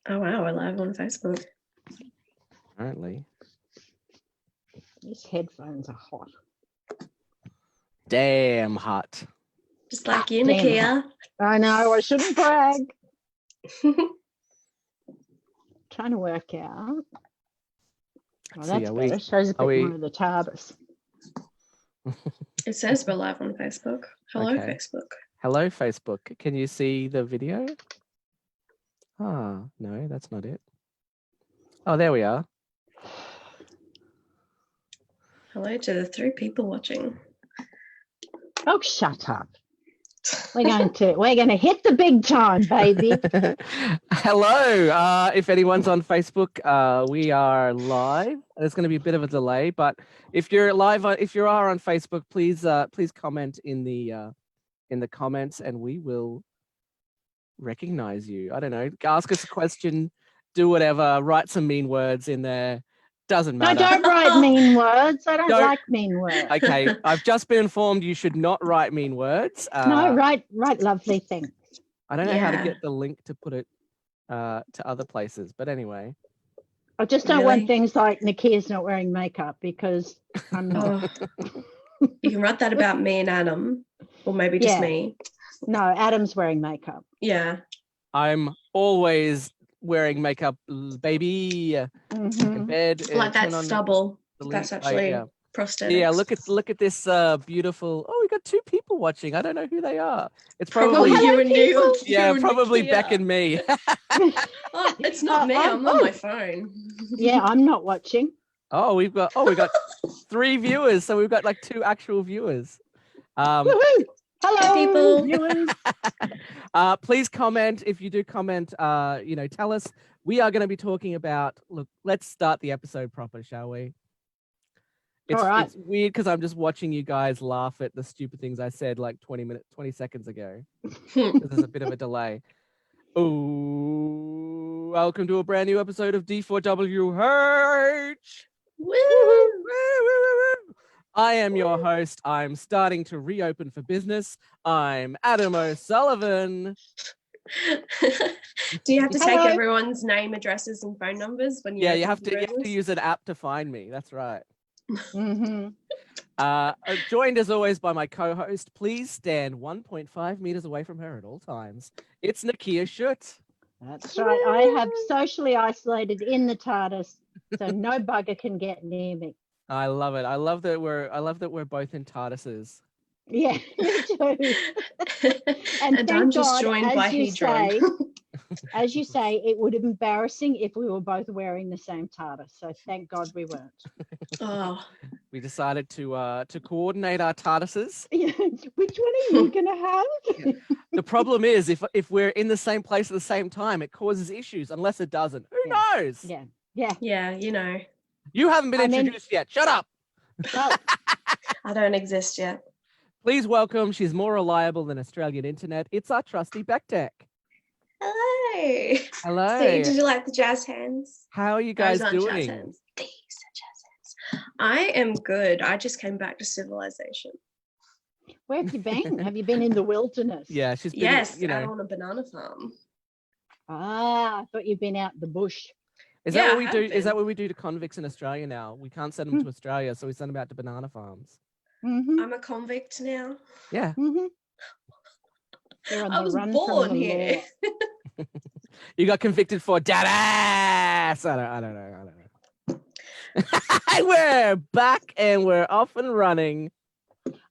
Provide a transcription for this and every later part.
Oh wow, we're live on Facebook. Apparently. These headphones are hot. Damn hot. Just like you, Damn Nakia. hot. I know, I shouldn't brag. Trying to work out. Oh, See, that's are better. we- Shows a bit are we- more of the TARDIS. It says we're live on Facebook. Hello, Okay. Facebook. Hello, Facebook. Can you see the video? Ah, no, that's not it. Oh, there we are. Hello to the 3 people watching. Oh, shut up. We're going to hit the big time, baby. Hello. If anyone's on Facebook, we are live. There's going to be a bit of a delay, but if you're live, if you are on Facebook, please comment in the comments, and we will recognize you. I don't know. Ask us a question. Do whatever. Write some mean words in there. Doesn't No, matter. don't write mean words. I don't like mean words. Okay, I've just been informed you should not write mean words. No, write lovely things. I don't know how to Yeah. get the link to put it to other places, but anyway. I just don't Really? want things like Nakia's not wearing makeup because I'm not. Oh, you can write that about me and Adam, or maybe just Yeah. me. No, Adam's wearing makeup. Yeah. I'm always wearing makeup, baby. Mhm. In bed. Like that turn on stubble. the That's link. actually Yeah. prosthetics. Yeah, look at this beautiful. Oh, we got 2 people watching. I don't know who they are. It's Probably probably you and people. you. yeah, and probably Nakia. Beck and me. Oh, it's not me. I'm on my phone. Yeah, I'm not watching. Oh, we got 3 viewers, so we've got like 2 actual viewers. Woohoo! Hello, people. viewers. Please comment if you do comment. Tell us. We are going to be talking about. Look, let's start the episode proper, shall we? All right. It's weird because I'm just watching you guys laugh at the stupid things I said like 20 seconds ago. 'Cause there's a bit of a delay. Oh, welcome to a brand new episode of D4WH. Woo! I am your host. I'm starting to reopen for business. I'm Adam O'Sullivan. Do you have to take Hello. everyone's name, addresses, and phone numbers when you? Yeah, open you have for to business? use an app to find me. That's right. Mhm. Joined as always by my co-host. Please stand 1.5 meters away from her at all times. It's Nakia Schutt. That's right. I have socially isolated in the TARDIS, so no bugger can get near me. I love it. I love that we're both in TARDISes. Yeah, me too. And, thank I'm just God, joined as by you Hedron. say, as you say, it would have been embarrassing if we were both wearing the same TARDIS. So thank God we weren't. Oh, We decided to coordinate our TARDISes. Which one are you gonna have? The problem is if we're in the same place at the same time, it causes issues. Unless it doesn't. Who knows? Yeah. yeah, you know, You haven't been I mean- introduced yet. Shut up. Well, I don't exist yet. Please welcome. She's more reliable than Australian internet. It's our trusty Beck Tech. Hello. Hello. See, did you like the jazz hands? How are you guys Those aren't jazz doing? hands. These are jazz hands. I am good. I just came back to civilization. where have you been? Have you been in the wilderness? Yeah, she's been. Yes, You out know, on a banana farm. Ah, I thought you'd been out in the bush. is Yeah, that what I we have do? Is been. that what we do to convicts in Australia now? We can't send them to Australia, so we send them out to banana farms. Mm-hmm. I'm a convict now. Yeah. Mm-hmm. You're on I the was run born from the here. law. You got convicted for dead ass. I don't know. We're back and we're off and running.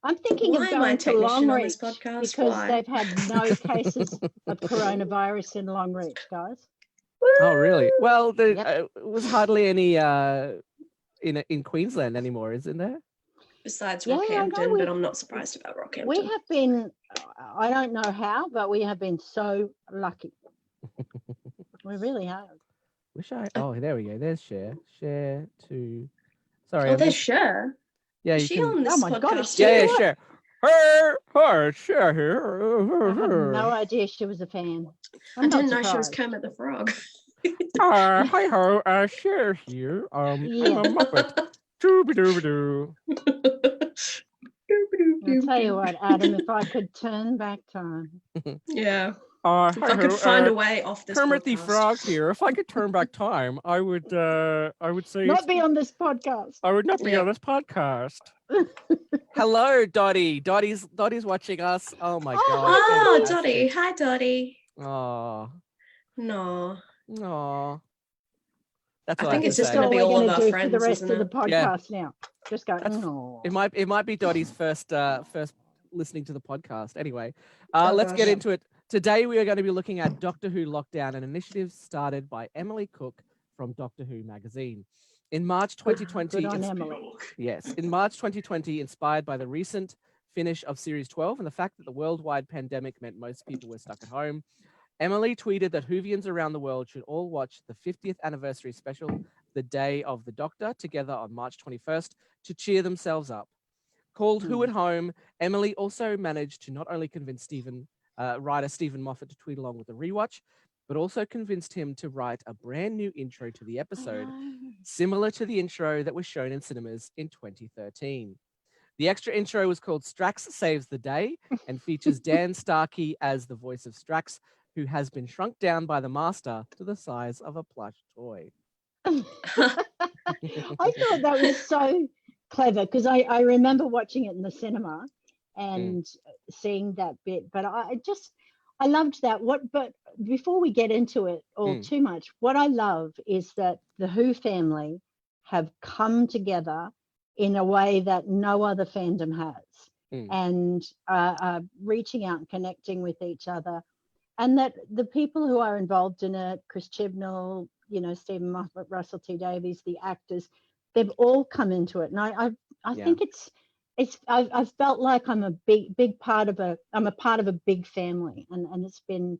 I'm thinking Why of am I going to technician on this Longreach podcast? because Why? they've had no cases of coronavirus in Longreach, guys. Oh, really? Well, there Yep. was hardly any in Queensland anymore, isn't there? Besides Yeah, I know, Rockhampton, but I'm not surprised about Rockhampton. We have been, I don't know how, but we have been so lucky. We really have. Oh, there we go. There's share to. Sorry. Oh, I'm there's just- Cher. Yeah, Is you she can. on this Oh my God, podcast is she too? Yeah, what? sure. Her, here. I had no idea she was a fan. I didn't know she was Kermit the Frog. Hi ho, Cher here. I'm a Muppet. Dooby-dooby-doo. I'll tell you what, Adam, if I could turn back time. Yeah. If I could find a way off this Kermit the podcast. Frog here. If I could turn back time, I would say Not be on this podcast. I would not be on this podcast. Hello, Dottie. Dottie's watching us. Oh my god. Oh, fantastic. Dottie. Hi, Dottie. Oh. No. Oh. That's I all think have it's to just say. gonna be all all we're of gonna our do for the friends, rest isn't of the it? podcast now. Just go. That's- "Oh." It might be Dottie's first listening to the podcast. Anyway, Oh, let's get gosh. into it. Today we are going to be looking at Doctor Who Lockdown, an initiative started by Emily Cook from Doctor Who magazine. In March 2020, Good on Emily. yes, in March 2020, inspired by the recent finish of Series 12 and the fact that the worldwide pandemic meant most people were stuck at home, Emily tweeted that Whovians around the world should all watch the 50th anniversary special, The Day of the Doctor, together on March 21st to cheer themselves up. Called Who at Home, Emily also managed to not only convince writer Stephen Moffat to tweet along with the rewatch, but also convinced him to write a brand new intro to the episode, similar to the intro that was shown in cinemas in 2013. The extra intro was called Strax Saves the Day and features Dan Starkey as the voice of Strax, who has been shrunk down by the Master to the size of a plush toy. I thought that was so clever because I remember watching it in the cinema and seeing that bit, but I loved that. But before we get into it all too much, what I love is that the Who family have come together in a way that no other fandom has, and are reaching out and connecting with each other, and that the people who are involved in it, Chris Chibnall, Stephen Moffat, Russell T Davies, the actors, they've all come into it, and I think I've felt like I'm a big part of I'm a part of a big family, and it's been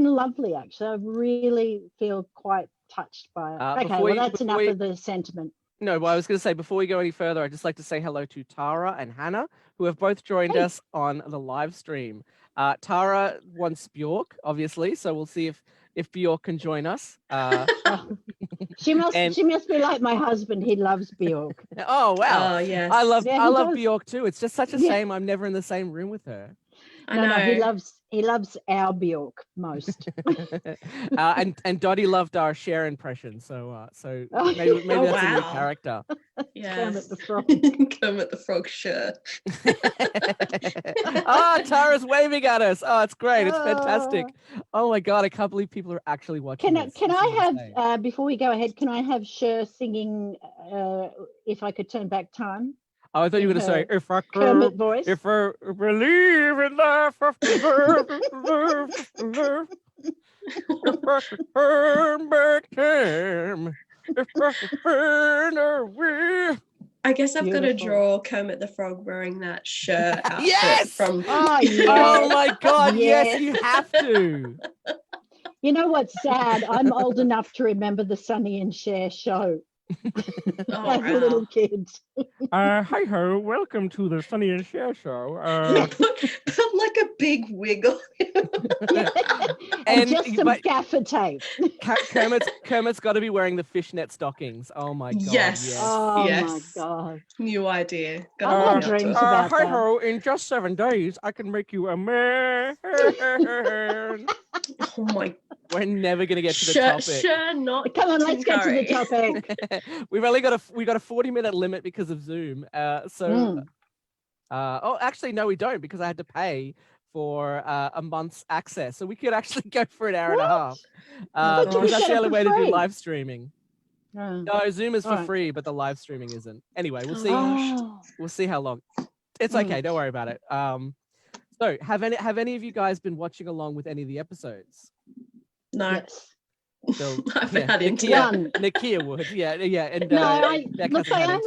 lovely actually. I really feel quite touched by it. Okay, well that's enough of the sentiment. No, well, I was going to say, before we go any further, I'd just like to say hello to Tara and Hannah, who have both joined us on the live stream. Tara wants Bjork, obviously, so we'll see if Bjork can join us. She must be like my husband. He loves Bjork. Oh, wow. Oh, yes. I love does. Bjork too. It's just such a shame I'm never in the same room with her. I know. No, he loves our Bjork most. And Dottie loved our Cher impression, so maybe that's a new wow. character. Yes. Kermit the Frog. Kermit the Frog shirt. Tara's waving at us. Oh, it's great. It's fantastic. Oh my god, I can't believe people are actually watching. Can I have before we go ahead? Can I have Cher singing "If I Could Turn Back Time"? Oh, I thought you were going to say, if I could, Kermit voice. if I believe in life after birth, if I could turn back time, if I could turn away. I guess I've got to Beautiful. draw Kermit the Frog wearing that shirt outfit Yes! from. Oh, yes. Oh my god, yes, Yes. you have to. You know what's sad? I'm old enough to remember the Sonny and Cher show Oh, as a little kid. Hi ho, welcome to the Sonny and Cher show. Put like a big wig on him. and just some gaffer tape. Kermit's got to be wearing the fishnet stockings. Oh my god. Yes. Oh Yes. my god. New idea. I've had Gotta dreams do it. about hi that. ho, in just 7 days, I can make you a man. Oh my. We're never gonna get to the topic. Sure, not. Come on, let's get to the Curry. topic. We've only got a 40-minute limit because of Zoom. Actually, no, we don't, because I had to pay for a month's access, so we could actually go for an hour and a half. Because that's the only way to do live streaming. No, Zoom is for free, but the live streaming isn't. Anyway, we'll see. We'll see how long. It's okay. Don't worry about it. So, have any of you guys been watching along with any of the episodes? No. Yes. So, I've had One. Nakia would, yeah, and No, I only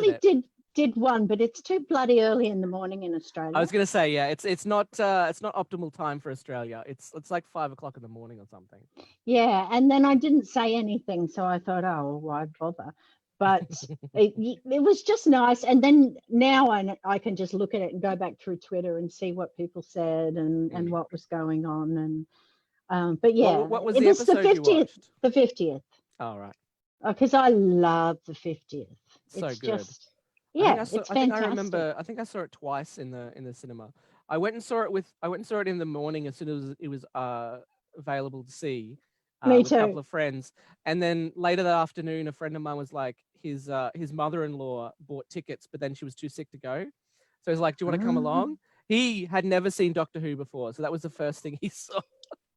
internet. did one, but it's too bloody early in the morning in Australia. I was gonna say, yeah, it's not optimal time for Australia. It's like 5 o'clock in the morning or something. Yeah, and then I didn't say anything, so I thought, oh, why bother? But it was just nice. And then now I can just look at it and go back through Twitter and see what people said and what was going on. And but yeah, what was it the was the episode you 50th. watched? The 50th. Oh, right. Because I love the 50th. So It's good. just, yeah, it's I think fantastic. I think I saw it twice in the cinema. I went and saw it in the morning as soon as it was available to see. Me with a couple too. of friends, and then later that afternoon, a friend of mine was like, his mother-in-law bought tickets, but then she was too sick to go, so he's like, "Do you want to come along?" He had never seen Doctor Who before, so that was the first thing he saw.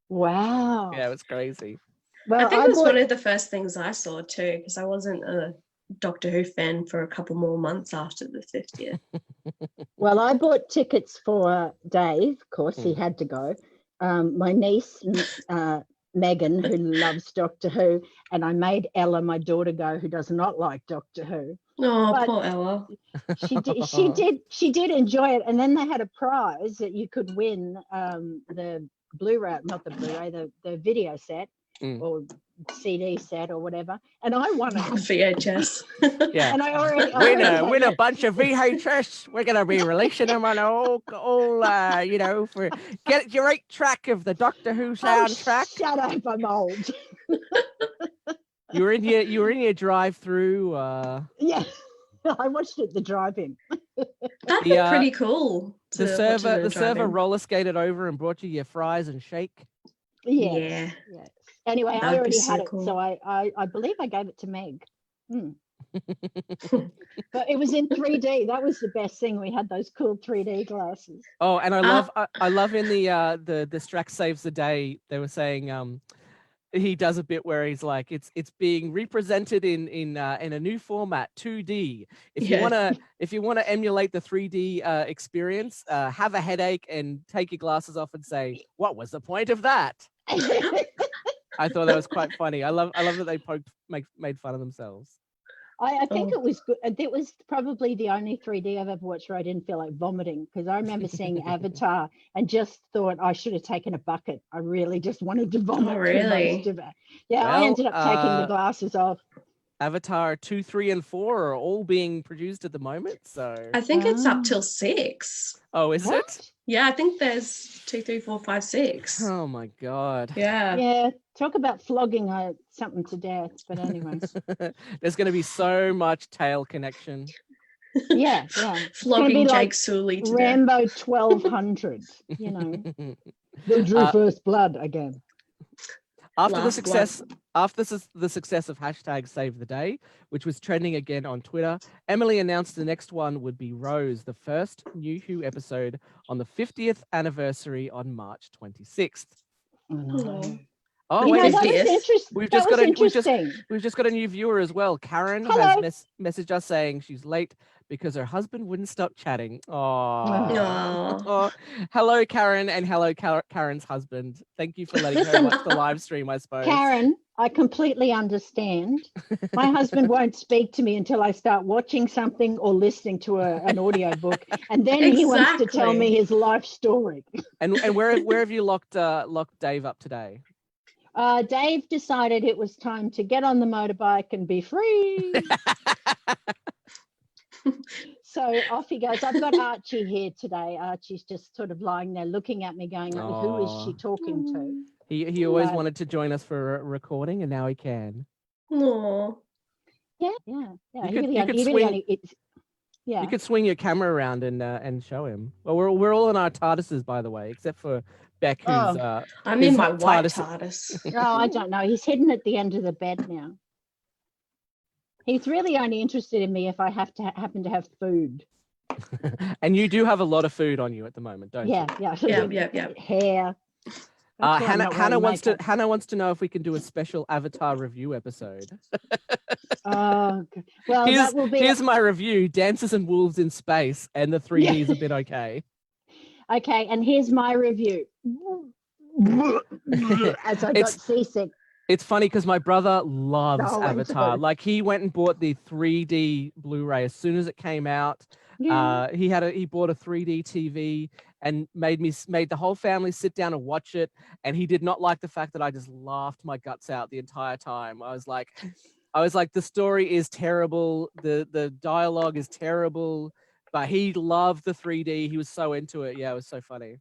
Wow. Yeah, it was crazy. Well, I think it was one of the first things I saw too, because I wasn't a Doctor Who fan for a couple more months after the 50th. Well, I bought tickets for Dave. Of course, he had to go. My niece, Megan, who loves Doctor Who, and I made Ella, my daughter, go, who does not like Doctor Who. Oh, But poor Ella. She did enjoy it, and then they had a prize that you could win, the Blu-ray, not the Blu-ray, the video set or CD set or whatever, and I won it. VHS. Yeah, and I already win a bunch of VHS. We're gonna be releasing them on all for get your 8-track of the Doctor Who soundtrack. Oh, shut up! I'm old. You were in your drive-through. Yeah, I watched it the drive-in. That'd be pretty cool. The server roller skated over and brought you your fries and shake. Yeah. Anyway, I already had it, cool. so I believe I gave it to Meg. But it was in 3D. That was the best thing. We had those cool 3D glasses. Oh, and I love in the Strax Saves the Day, they were saying he does a bit where he's like, it's being represented in a new format, 2D. If you wanna emulate the 3D experience, have a headache and take your glasses off and say, what was the point of that? I thought that was quite funny. I love that they made fun of themselves. I think it was good. It was probably the only 3D I've ever watched where I didn't feel like vomiting, because I remember seeing Avatar and just thought I should have taken a bucket. I really just wanted to vomit through most of it. Yeah, I ended up taking the glasses off. Avatar 2, 3, and 4 are all being produced at the moment, so I think it's up till 6. Oh, is it? Yeah, I think there's 2, 3, 4, 5, 6. Oh my god. Yeah. Talk about flogging something to death. But anyway, there's going to be so much tail connection. Yeah. Flogging Jake Sully to Rambo 1200. You know, they drew first blood again. After the success of hashtag Save the Day, which was trending again on Twitter, Emily announced the next one would be Rose, the first New Who episode on the 50th anniversary on March 26th. Oh, wait, we've just got a new viewer as well. Karen has messaged us saying she's late because her husband wouldn't stop chatting. Oh, hello, Karen, and hello, Karen's husband. Thank you for letting her watch the live stream, I suppose. Karen, I completely understand. My husband won't speak to me until I start watching something or listening to an audio book, and then he wants to tell me his life story. And where have you locked Dave up today? Dave decided it was time to get on the motorbike and be free. So off he goes. I've got Archie here today. Archie's just sort of lying there looking at me going, who is she talking to? He always wanted to join us for a recording, and now he can. Aww. Yeah. You could swing your camera around and show him. Well, we're all in our TARDISes, by the way, except for Beck, who's I'm in my white TARDIS. Oh, I don't know. He's hidden at the end of the bed now. He's really only interested in me if I happen to have food. And you do have a lot of food on you at the moment, don't you? Yeah. Hair. Hannah wants to know if we can do a special Avatar review episode. Oh, well, here's my review: Dances and Wolves in Space, and the 3D's a bit okay. Okay, and here's my review. As I got seasick. It's funny because my brother loves Avatar. Like, he went and bought the 3D Blu-ray as soon as it came out. Yeah. He bought a 3D TV and made the whole family sit down and watch it. And he did not like the fact that I just laughed my guts out the entire time. I was like, the story is terrible. The dialogue is terrible, but he loved the 3D. He was so into it. Yeah, it was so funny.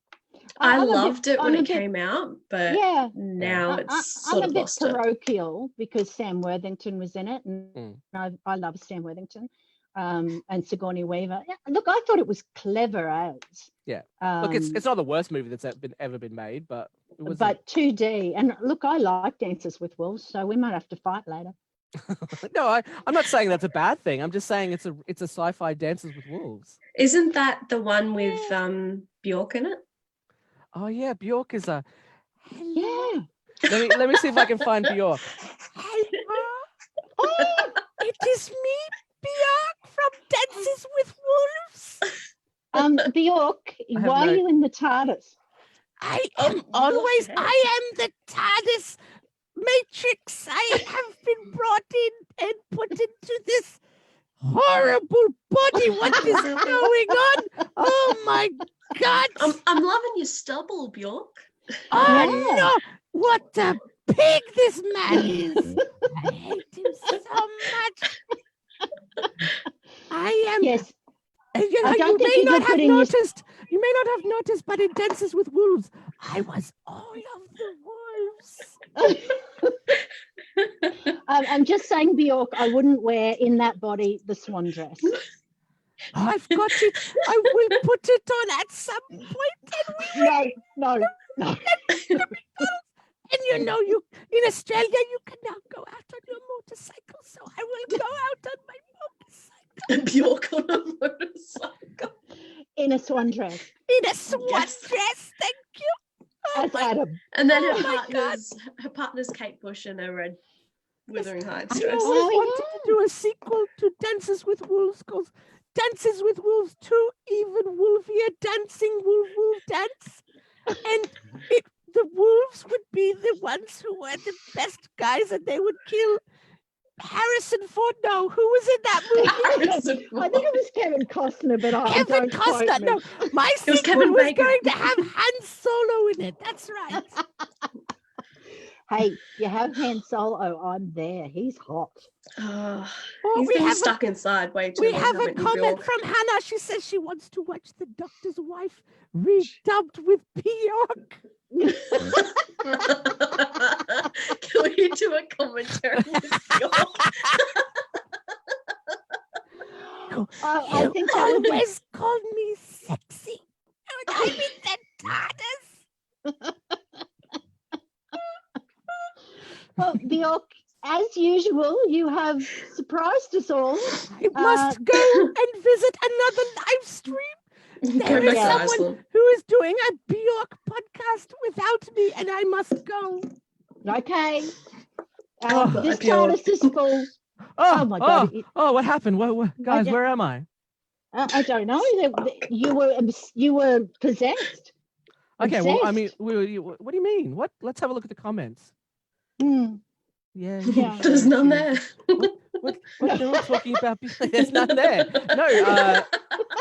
I loved it when it came out, but now it's sort of lost it. I'm a bit parochial because Sam Worthington was in it, and I love Sam Worthington. and Sigourney Weaver. Yeah, look, I thought it was clever as. Yeah. Look, it's not the worst movie that's ever been made, but it was. But 2D, and look, I like Dances with Wolves, so we might have to fight later. No, I'm not saying that's a bad thing. I'm just saying it's a sci-fi Dances with Wolves. Isn't that the one with Bjork in it? Oh yeah, Bjork is a. Yeah. Let me see if I can find Bjork. Hello. Oh, it is me, Bjork from Dances with Wolves. Bjork, why are you in the TARDIS? I am the TARDIS Matrix. I have been brought in and put into this horrible body. What is going on? Oh my God. I'm loving your stubble, Bjork. Oh no, what a pig this man is. I hate him so much. I am. Yes. You know, you may not have noticed. You may not have noticed, but in Dances with Wolves, I was all of the wolves. I'm just saying, Bjork, I wouldn't wear in that body the swan dress. I've got it. I will put it on at some point. No. And you know, you in Australia, you can now go out on your motorcycle. So I will go out on my motorcycle. Bjork on a motorcycle. In a swan dress. In a swan dress, thank you. As Adam. And then her partner's Kate Bush in a red Wuthering Heights dress. I always wanted to do a sequel to Dances with Wolves called Dances with Wolves 2, Even Wolfier Dancing Wolf Dance. And the wolves would be the ones who were the best guys, and they would kill Harrison Ford. No, who was in that movie? I think it was Kevin Costner, but Kevin Costner. No, my sequel was going to have Han Solo in it. That's right. Hey, you have Han Solo. I'm there. He's hot. He's been stuck inside way too long. We have a comment from Hannah. She says she wants to watch The Doctor's Wife redubbed with Bjork. Can we do a commentary with Bjork? I think that would always called me sexy. I'm in the TARDIS. Well, Bjork, as usual, you have surprised us all. I must go and visit another live stream. There is someone who is doing a Bjork podcast without me, and I must go. Okay. This TARDIS is full. Oh my God. What happened? Guys, where am I? I don't know. You were possessed. Okay, well, I mean, what do you mean? What? Let's have a look at the comments. Yeah. There's none there. What they're all talking about? There's none there. No,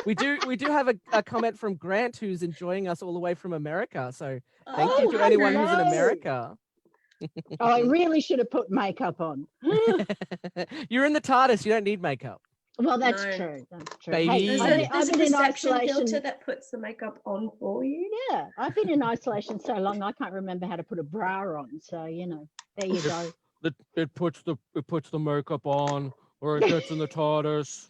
we do have a comment from Grant, who's enjoying us all the way from America. So thank you to anyone who's in America. I really should have put makeup on. You're in the TARDIS. You don't need makeup. Well, that's true. That's true. Baby. Hey, There's a perception filter that puts the makeup on for you. Yeah, I've been in isolation so long I can't remember how to put a bra on. So there you go. It puts the makeup on, or it gets in the TARDIS.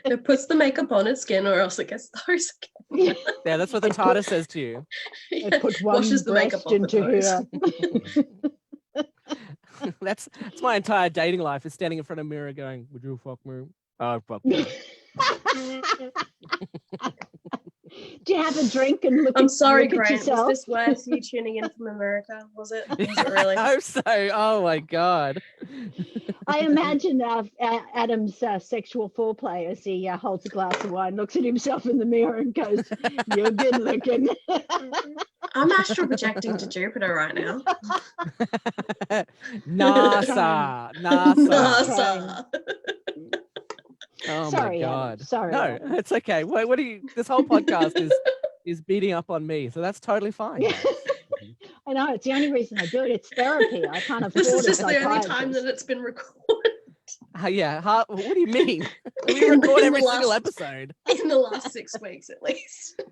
It puts the makeup on its skin, or else it gets those again. Yeah, that's what the TARDIS says to you. It puts one breast into here. That's my entire dating life, is standing in front of a mirror going, "Would you fuck me?" Oh, fuck me. Do you have a drink and look? I'm sorry, Grant. Was this worth you tuning in from America? Was it really? I hope so. Oh my God. I imagine Adam's sexual foreplay as he holds a glass of wine, looks at himself in the mirror, and goes, "You're good looking." I'm astral projecting to Jupiter right now. NASA. Oh sorry, my God. Adam. Sorry. No, Adam. it's okay. What do you? This whole podcast is beating up on me, so that's totally fine. I know, it's the only reason I do it. It's therapy. I can't afford This is a the only time psychiatrist. that it's been recorded. Yeah. What do you mean? We record every single episode. In the last 6 weeks, at least.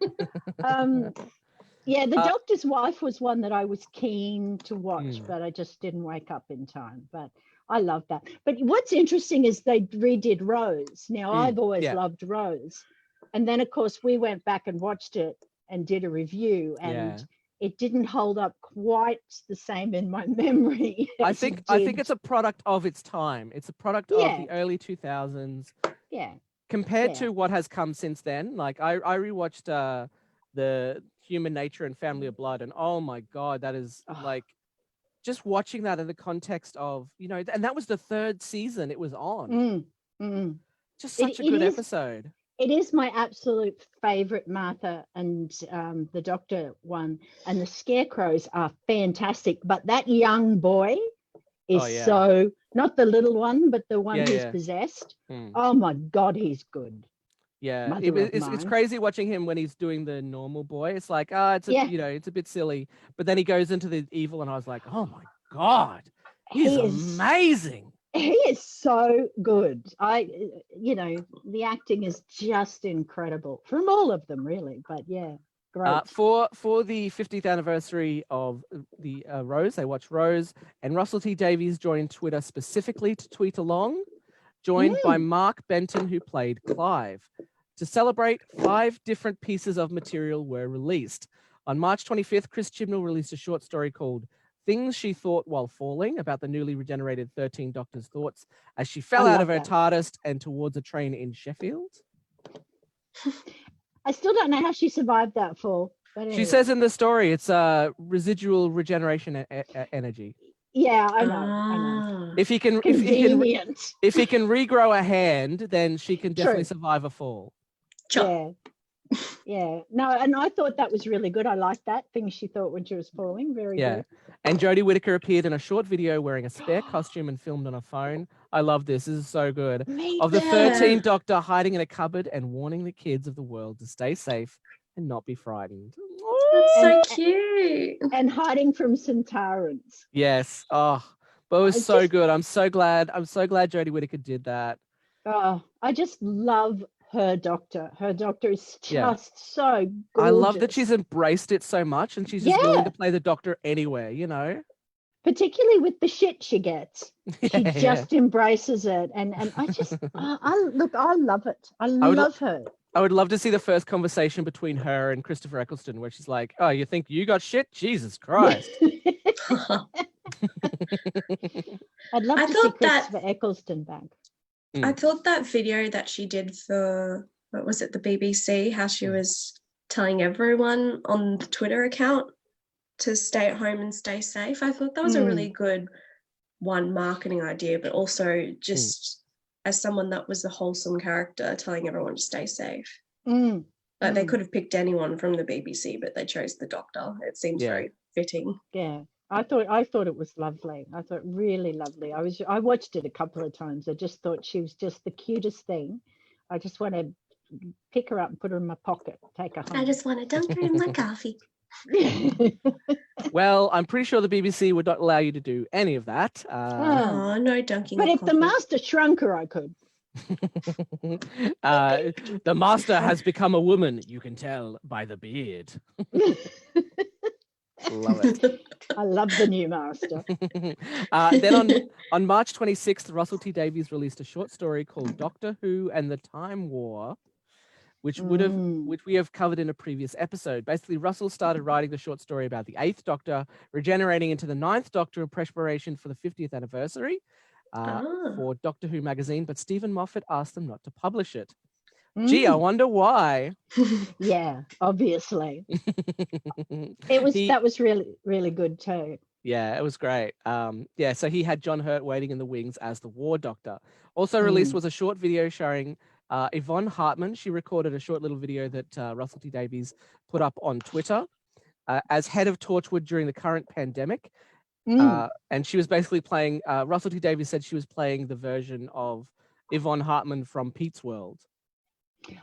Yeah, The Doctor's Wife was one that I was keen to watch, Hmm. but I just didn't wake up in time. But I love that. But what's interesting is they redid Rose. Now, I've always yeah. loved Rose. And then, of course, we went back and watched it and did a review, and it didn't hold up quite the same in my memory. I think it's a product of its time. It's a product of the early 2000s. Yeah. Compared to what has come since then. Like I rewatched the Human Nature and Family of Blood, and oh my God, that is like just watching that in the context of, you know, and that was the 3rd season it was on. Just such a good episode. It is my absolute favorite, Martha, and the Doctor one, and the Scarecrows are fantastic. But that young boy is so, not the little one, but the one who's possessed. Oh my God, he's good. Yeah, it's crazy watching him when he's doing the normal boy. It's like, you know, it's a bit silly. But then he goes into the evil, and I was like, oh my God, he's amazing. He is so good. You know, the acting is just incredible from all of them, really. But yeah, great. For the 50th anniversary of the Rose, they watched Rose, and Russell T Davies joined Twitter specifically to tweet along, joined by Mark Benton, who played Clive. To celebrate, 5 different pieces of material were released. On March 25th, Chris Chibnall released a short story called Things She Thought While Falling, about the newly regenerated 13th Doctor's thoughts as she fell out of her TARDIS and towards a train in Sheffield. I still don't know how she survived that fall. But anyway. She says in the story, it's residual regeneration energy. Yeah, I know. If he can regrow a hand, then she can definitely survive a fall. Yeah. No, and I thought that was really good. I liked that. Things she thought when she was falling. Very good. And Jodie Whittaker appeared in a short video wearing a spare costume and filmed on a phone. I love this. This is so good. Of the 13th Doctor hiding in a cupboard and warning the kids of the world to stay safe and not be frightened. That's so cute. And hiding from Centaurans. Yes. Oh, but it was so good. I'm so glad Jodie Whittaker did that. Oh, I just love her Doctor. Her Doctor is just so gorgeous. I love that she's embraced it so much, and she's just willing to play the Doctor anywhere, you know? Particularly with the shit she gets. She just embraces it. And I just, I love it. I love her. I would love to see the first conversation between her and Christopher Eccleston, where she's like, oh, you think you got shit? Jesus Christ. I'd love to see Christopher Eccleston back. I thought that video that she did for, what was it, the BBC, how she was telling everyone on the Twitter account to stay at home and stay safe. I thought that was a really good marketing idea, but also just as someone that was a wholesome character telling everyone to stay safe. Like they could have picked anyone from the BBC, but they chose the Doctor. It seems very fitting. Yeah. I thought it was lovely. I thought really lovely. I watched it a couple of times. I just thought she was just the cutest thing. I just want to pick her up and put her in my pocket, take her home. I just want to dunk her in my coffee. Well, I'm pretty sure the BBC would not allow you to do any of that. No dunking. But if the Master shrunk her, I could. The Master has become a woman. You can tell by the beard. Love it. I love the new Master. Then on March 26th, Russell T Davies released a short story called Doctor Who and the Time War, which we have covered in a previous episode. Basically, Russell started writing the short story about the 8th Doctor regenerating into the 9th Doctor in preparation for the 50th anniversary for Doctor Who magazine, but Stephen Moffat asked them not to publish it. Gee, I wonder why. Yeah, obviously. That was really, really good too. Yeah, it was great. So he had John Hurt waiting in the wings as the War Doctor. Also released was a short video showing Yvonne Hartman. She recorded a short little video that Russell T Davies put up on Twitter as head of Torchwood during the current pandemic. And she was basically playing, Russell T Davies said she was playing the version of Yvonne Hartman from Pete's World.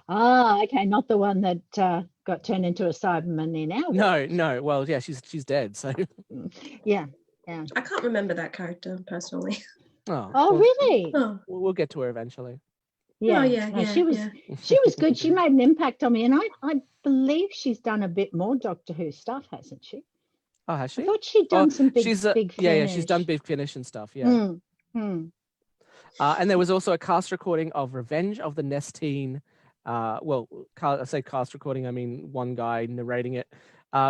Okay, not the one that got turned into a Cyberman in our No. Well, yeah, she's dead. So yeah. I can't remember that character personally. Really? We'll get to her eventually. Yeah. She was good. She made an impact on me, and I believe she's done a bit more Doctor Who stuff, hasn't she? Oh, has she? I thought she'd done some big Finish. Yeah, she's done Big Finish and stuff. Yeah. And there was also a cast recording of Revenge of the Nestine. I say cast recording, I mean one guy narrating it,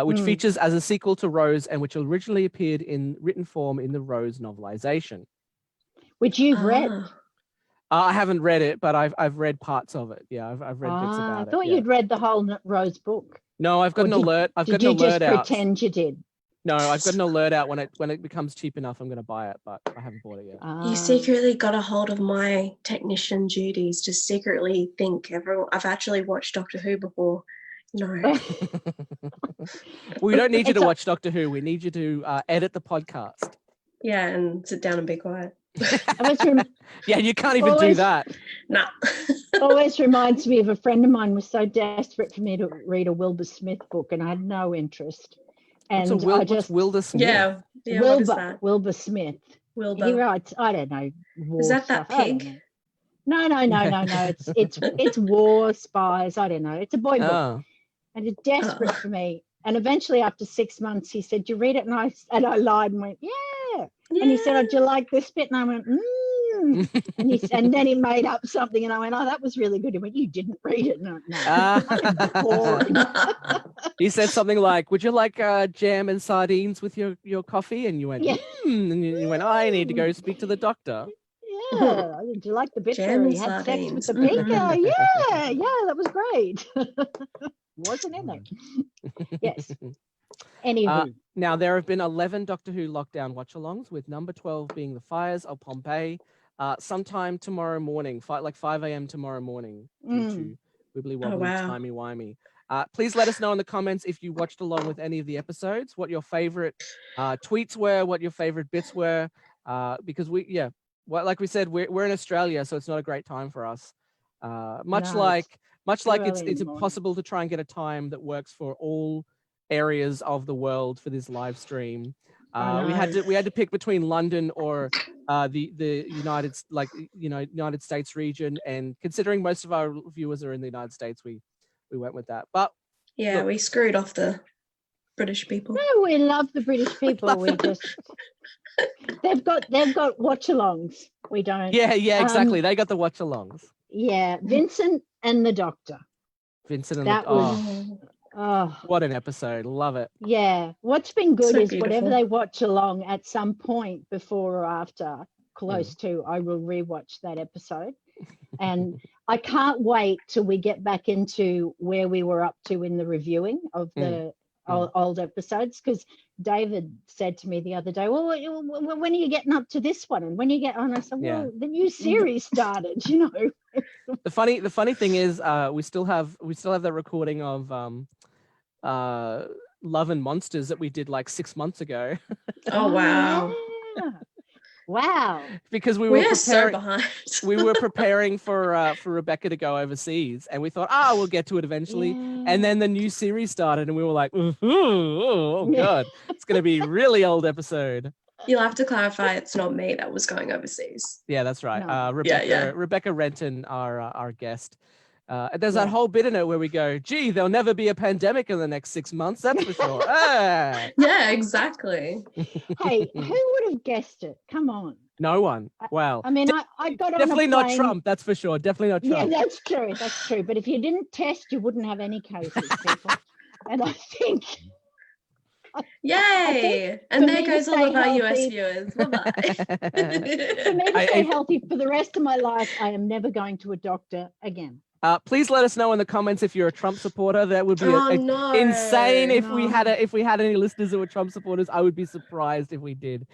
which features as a sequel to Rose and which originally appeared in written form in the Rose novelization. Which you've read. I haven't read it, but I've read parts of it. Yeah, I've read bits about it. I thought yeah. you'd read the whole Rose book. No, I've got an alert. I've got an alert out. Did you just pretend you did? No, I've got an alert out when it becomes cheap enough. I'm going to buy it, but I haven't bought it yet. You secretly got a hold of my technician duties to secretly think I've actually watched Doctor Who before. No. We don't need you to watch Doctor Who. We need you to edit the podcast. Yeah, and sit down and be quiet. Yeah, you can't even do that. Nah. Always reminds me of a friend of mine was so desperate for me to read a Wilbur Smith book, and I had no interest. And what's Wilbur Smith? Yeah, what is that? Wilbur Smith. Wilbur. He writes, I don't know. Is that pig? No. It's war, spies. I don't know. It's a boy book, and it's desperate for me. And eventually, after 6 months, he said, "You read it?" And I lied and went, "Yeah." And he said, "Oh, do you like this bit?" And I went, and then he made up something, and I went, "Oh, that was really good." He went, "You didn't read it?" No. He said something like, "Would you like jam and sardines with your coffee?" And you went, yeah. And you went, "I need to go speak to the doctor." Yeah. Did you like the bit jam where he had sex with the pig? Yeah, that was great. Wasn't in it? Yes. Anywho. Now, there have been 11 Doctor Who lockdown watch-alongs, with number 12 being The Fires of Pompeii, sometime tomorrow morning, like 5 a.m. tomorrow morning, due to wibbly wobbly, timey-wimey. Please let us know in the comments if you watched along with any of the episodes, what your favorite tweets were, what your favorite bits were, because like we said, we're in Australia, so it's not a great time for us. Much like it's impossible to try and get a time that works for all areas of the world for this live stream. We had to pick between London or the United States region, and considering most of our viewers are in the United States, we went with that. But yeah, we screwed off the British people. No, we love the British people. They've got watch-alongs. We don't. Yeah, exactly. They got the watch-alongs. Yeah, Vincent and the Doctor. What an episode. Love it. Yeah. What's been good is beautiful. Whatever they watch along at some point before or after, close to, I will rewatch that episode. And I can't wait till we get back into where we were up to in the reviewing of the old episodes, because David said to me the other day, well, when are you getting up to this one? And when you get on, I said, well, the new series started, The funny thing is, we still have that recording of Love and Monsters that we did like 6 months ago. Oh wow. Yeah. Wow. Because we were so behind. We were preparing for Rebecca to go overseas, and we thought, we'll get to it eventually. Yeah. And then the new series started, and we were like, oh god, it's going to be a really old episode. You'll have to clarify it's not me that was going overseas. Yeah, that's right. No. Rebecca Renton, our guest. There's that whole bit in it where we go, gee, there'll never be a pandemic in the next 6 months, that's for sure. Yeah, exactly. Hey, who would have guessed it? Come on. No one. Wow. I mean, I got on definitely a not plane. Trump, that's for sure. Definitely not Trump. Yeah, that's true. That's true. But if you didn't test, you wouldn't have any cases, people. And I think... Yay! And there goes all of our US viewers. Bye-bye. For me to stay healthy for the rest of my life, I am never going to a doctor again. Please let us know in the comments if you're a Trump supporter. That would be insane if we had any listeners who were Trump supporters. I would be surprised if we did.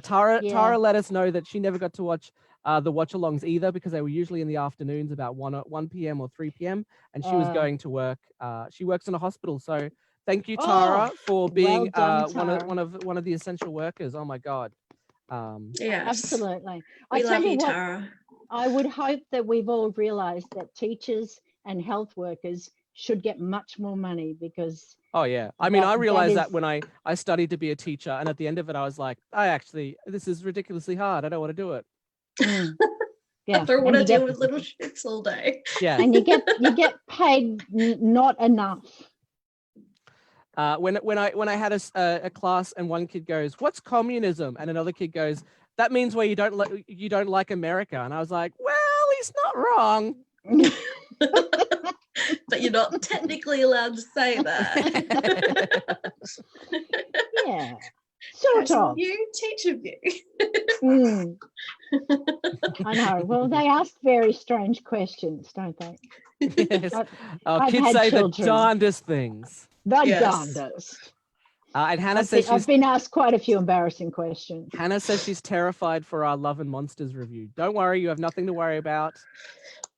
Tara let us know that she never got to watch the watch-alongs either, because they were usually in the afternoons about 1 p.m. or 3 p.m. and she was going to work. She works in a hospital, so thank you, Tara, for being one of the essential workers. Oh my God. Yes. Absolutely. We love you, Tara. I would hope that we've all realized that teachers and health workers should get much more money, because I mean, I realized that when I studied to be a teacher, and at the end of it I was like, this is ridiculously hard, I don't want to do it. Yeah. After what I deal with little shits all day. Yeah. And you get paid not enough. When I had a class and one kid goes, "What's communism?" and another kid goes, "That means where you don't like America." And I was like, "Well, he's not wrong." But you're not technically allowed to say that. Yeah, sort Person of. view, teacher view. Mm. I know. Well, they ask very strange questions, don't they? Yes. I've Kids had say children. the darndest things. The Yes. darndest. And Hannah says I've been asked quite a few embarrassing questions. Hannah says she's terrified for our Love and Monsters review. Don't worry, you have nothing to worry about.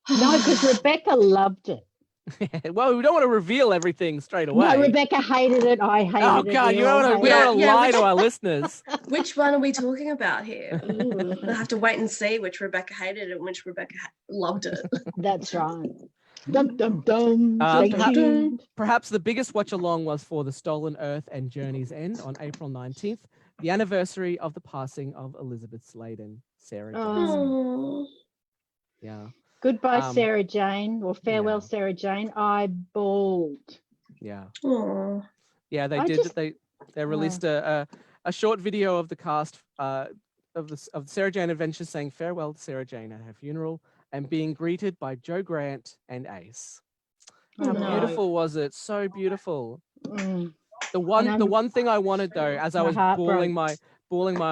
No, because Rebecca loved it. Well, we don't want to reveal everything straight away. No, Rebecca hated it. I hated it. Oh God, we don't want to Yeah, lie to our listeners. Which one are we talking about here? We'll have to wait and see which Rebecca hated it and which Rebecca loved it. That's right. Dum, dum, dum. Perhaps the biggest watch along was for The Stolen Earth and Journey's End on April 19th, the anniversary of the passing of Elizabeth Sladen, Sarah Jane. Oh. Yeah. Goodbye, Sarah Jane, or farewell, yeah. Sarah Jane. I bawled. Yeah. Oh. Yeah, they released a short video of the cast of Sarah Jane Adventures saying farewell to Sarah Jane at her funeral and being greeted by Joe Grant and Ace. How beautiful was it? So beautiful. Mm. The one thing I wanted though, as I was bawling my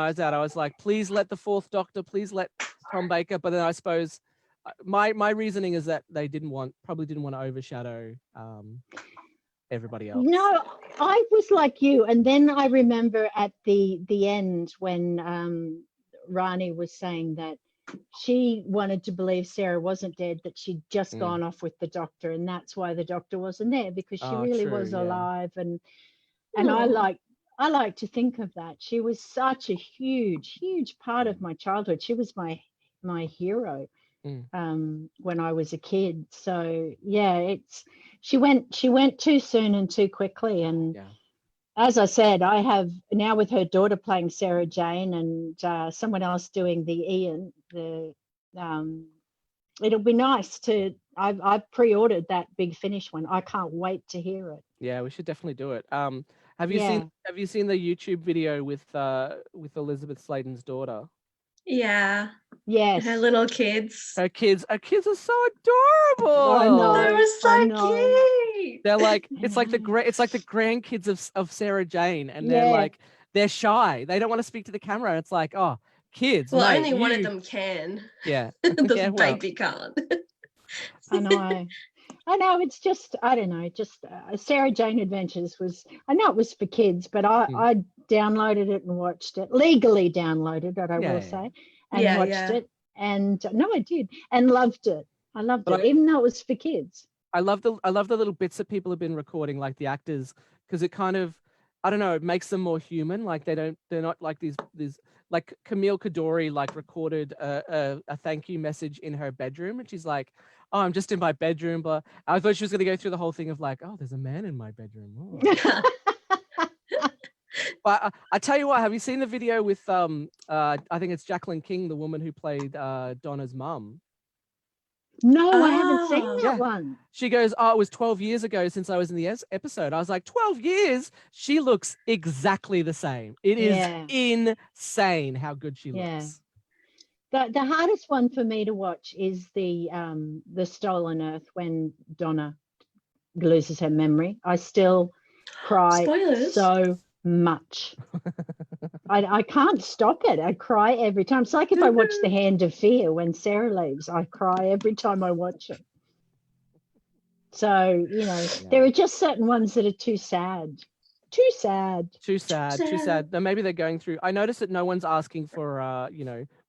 eyes out, I was like, please let the Fourth Doctor, please let Tom Baker. But then I suppose my reasoning is that they probably didn't want to overshadow everybody else. No, I was like you, and then I remember at the end when Rani was saying that she wanted to believe Sarah wasn't dead, that she'd just gone off with the Doctor, and that's why the Doctor wasn't there, because she really was alive. And I like to think of that. She was such a huge part of my childhood. She was my hero when I was a kid. So yeah, she went too soon and too quickly. And as I said, I have now, with her daughter playing Sarah Jane and someone else doing the Ian, it'll be nice to, I've pre-ordered that Big Finish one. I can't wait to hear it. Yeah, we should definitely do it. Have you seen the YouTube video with Elizabeth Sladen's daughter? Yeah. Yes. Her little kids. Her kids are so adorable. I know. They were so cute. They're like, it's like the grandkids of Sarah Jane, and they're shy. They don't want to speak to the camera. It's like, oh, kids. Well, mate, only one of them can. Yeah. The baby can't. I know. It's just, I don't know. Just Sarah Jane Adventures was, I know it was for kids, but I downloaded it and watched it, legally downloaded it, I will say, and watched it. And no, I did, and loved it. I loved it, even though it was for kids. I love the little bits that people have been recording, like the actors, because it kind of, I don't know, it makes them more human. Like they're not like these like Camille Kadori like recorded a thank you message in her bedroom, and she's like, oh, I'm just in my bedroom, but I thought she was gonna go through the whole thing of like, oh, there's a man in my bedroom. Oh. But I tell you what, have you seen the video with I think it's Jacqueline King, the woman who played Donna's mum? No, I haven't seen that one. She goes, oh, it was 12 years ago since I was in the episode. I was like, 12 years? She looks exactly the same. It is insane how good she looks. The hardest one for me to watch is the Stolen Earth, when Donna loses her memory. I still cry so much. I can't stop it. I cry every time. It's like if I watch The Hand of Fear when Sarah leaves, I cry every time I watch it. So, there are just certain ones that are too sad. Too sad. Now, maybe they're going through. I noticed that no one's asking for,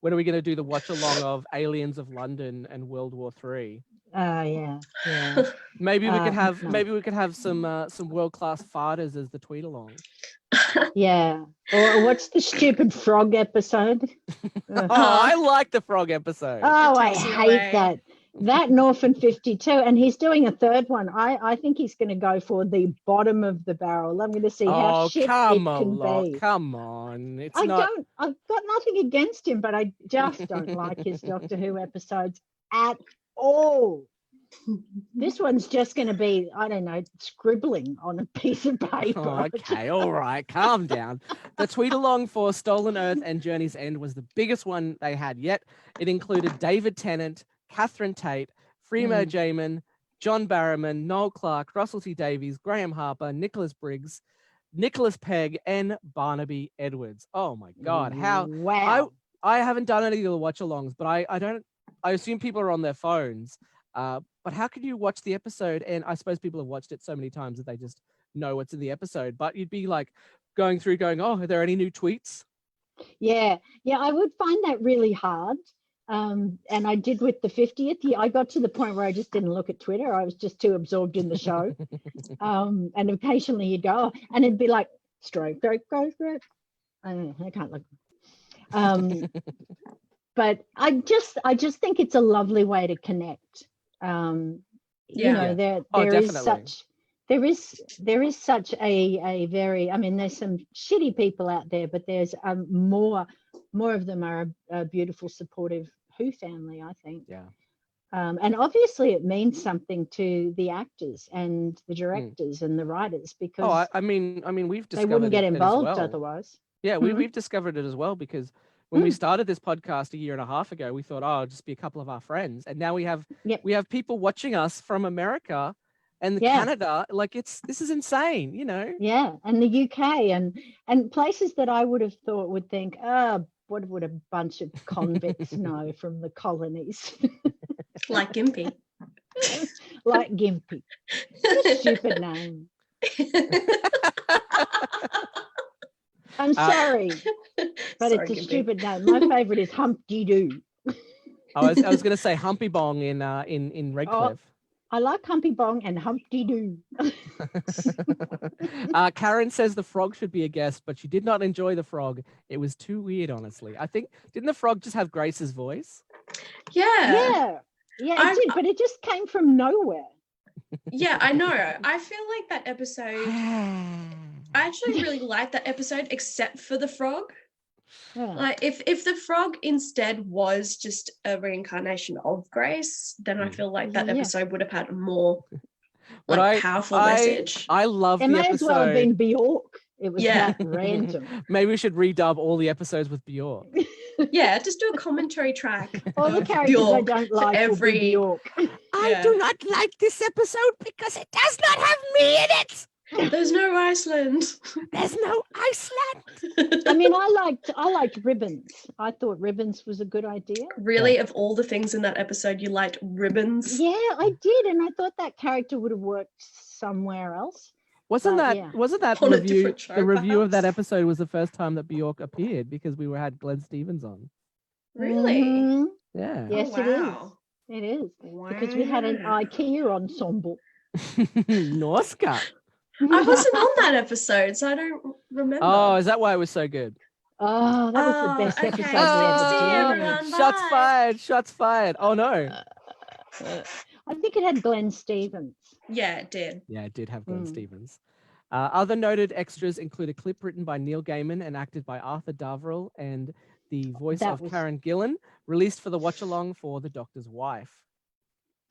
when are we going to do the watch along of Aliens of London and World War III? Yeah. Maybe we could have some world class farters as the tweet along. Yeah. Or what's the stupid frog episode? I like the frog episode. Oh, I hate that. That and Orphan 52, and he's doing a third one. I think he's going to go for the bottom of the barrel. I'm going to see how shit it can be. Come on, I've got nothing against him, but I just don't like his Doctor Who episodes at all. This one's just going to be, I don't know, scribbling on a piece of paper. Oh, okay, all right, calm down. The tweet along for Stolen Earth and Journey's End was the biggest one they had yet. It included David Tennant, Catherine Tate, Freema Jamin, John Barrowman, Noel Clark, Russell T Davies, Graham Harper, Nicholas Briggs, Nicholas Pegg, and Barnaby Edwards. Oh my God, how Wow. I haven't done any of the watch-alongs, but I assume people are on their phones. But how can you watch the episode? And I suppose people have watched it so many times that they just know what's in the episode. But you'd be like going, oh, are there any new tweets? Yeah, I would find that really hard. And I did with the 50th. Yeah, I got to the point where I just didn't look at Twitter. I was just too absorbed in the show. And occasionally you'd go, and it'd be like, stroke. I can't look. But I just think it's a lovely way to connect. You know, there is such a very, I mean, there's some shitty people out there, but there's more of them are a beautiful, supportive Who family, I think. Yeah. And obviously it means something to the actors and the directors and the writers, because I mean we've discovered they wouldn't get involved as well. otherwise. Yeah, we've discovered it as well, because when we started this podcast a year and a half ago, we thought, it'll just be a couple of our friends. And now we have people watching us from America and Canada. Like this is insane, you know? Yeah. And the UK and places that I would have thought would think, what would a bunch of convicts know from the colonies? Like Gimpy. Like Gimpy. What a stupid name. I'm sorry, but Sorry, it's a Gimpy. stupid name. My favourite is Humpty Doo. I was going to say Humpy Bong in Redcliffe. I like Humpy Bong and Humpty Doo. Karen says the frog should be a guest, but she did not enjoy the frog. It was too weird, honestly. I think, didn't the frog just have Grace's voice? Yeah. Yeah, it did, but it just came from nowhere. Yeah, I know. I feel like that episode, I actually really liked that episode, except for the frog. Yeah. Like if the frog instead was just a reincarnation of Grace, then I feel like that episode would have had a more powerful message. I love the It may episode. as well have been Bjork. It was that random. Maybe we should redub all the episodes with Bjork. Yeah, just do a commentary track. All the characters I don't like every Bjork. I do not like this episode because it does not have me in it. There's no Iceland. There's no Iceland. I mean, I liked Ribbons. I thought Ribbons was a good idea. Really, of all the things in that episode, you liked Ribbons? Yeah, I did, and I thought that character would have worked somewhere else. Wasn't that On a review? different show, The review of that perhaps? episode was the first time that Bjork appeared, because we had Glenn Stevens on. Really? Mhm. Yeah. Yes, Oh, wow. it is. Because we had an IKEA ensemble. Norska. I wasn't on that episode, so I don't remember. Oh, is that why it was so good? Oh, that was the best okay. episode See we you, ever did. everyone. Shots Bye. fired. Shots fired. Oh no. I think it had Glenn Stevens. Yeah, it did. Yeah, it did have Glenn Stevens. Other noted extras include a clip written by Neil Gaiman and acted by Arthur Daverill, and the voice of Karen Gillan, released for the watch-along for The Doctor's Wife.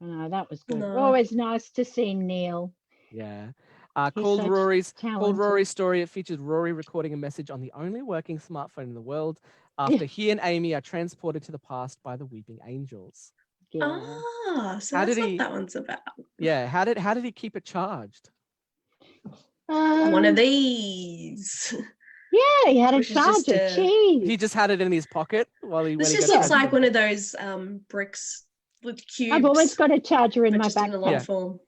Oh, that was good. No. Always nice to see Neil. Yeah. He's Called such Rory's talented. Story. It features Rory recording a message on the only working smartphone in the world after he and Amy are transported to the past by the Weeping Angels. Yeah. So How that's did what he- that one's about. Yeah. How did he keep it charged? One of these. Yeah, he had a Which is just charger. a- Cheese. He just had it in his pocket while he. This when he just got looks like transported. one of those bricks with cubes. I've always got a charger in but my just in a long backpack. form.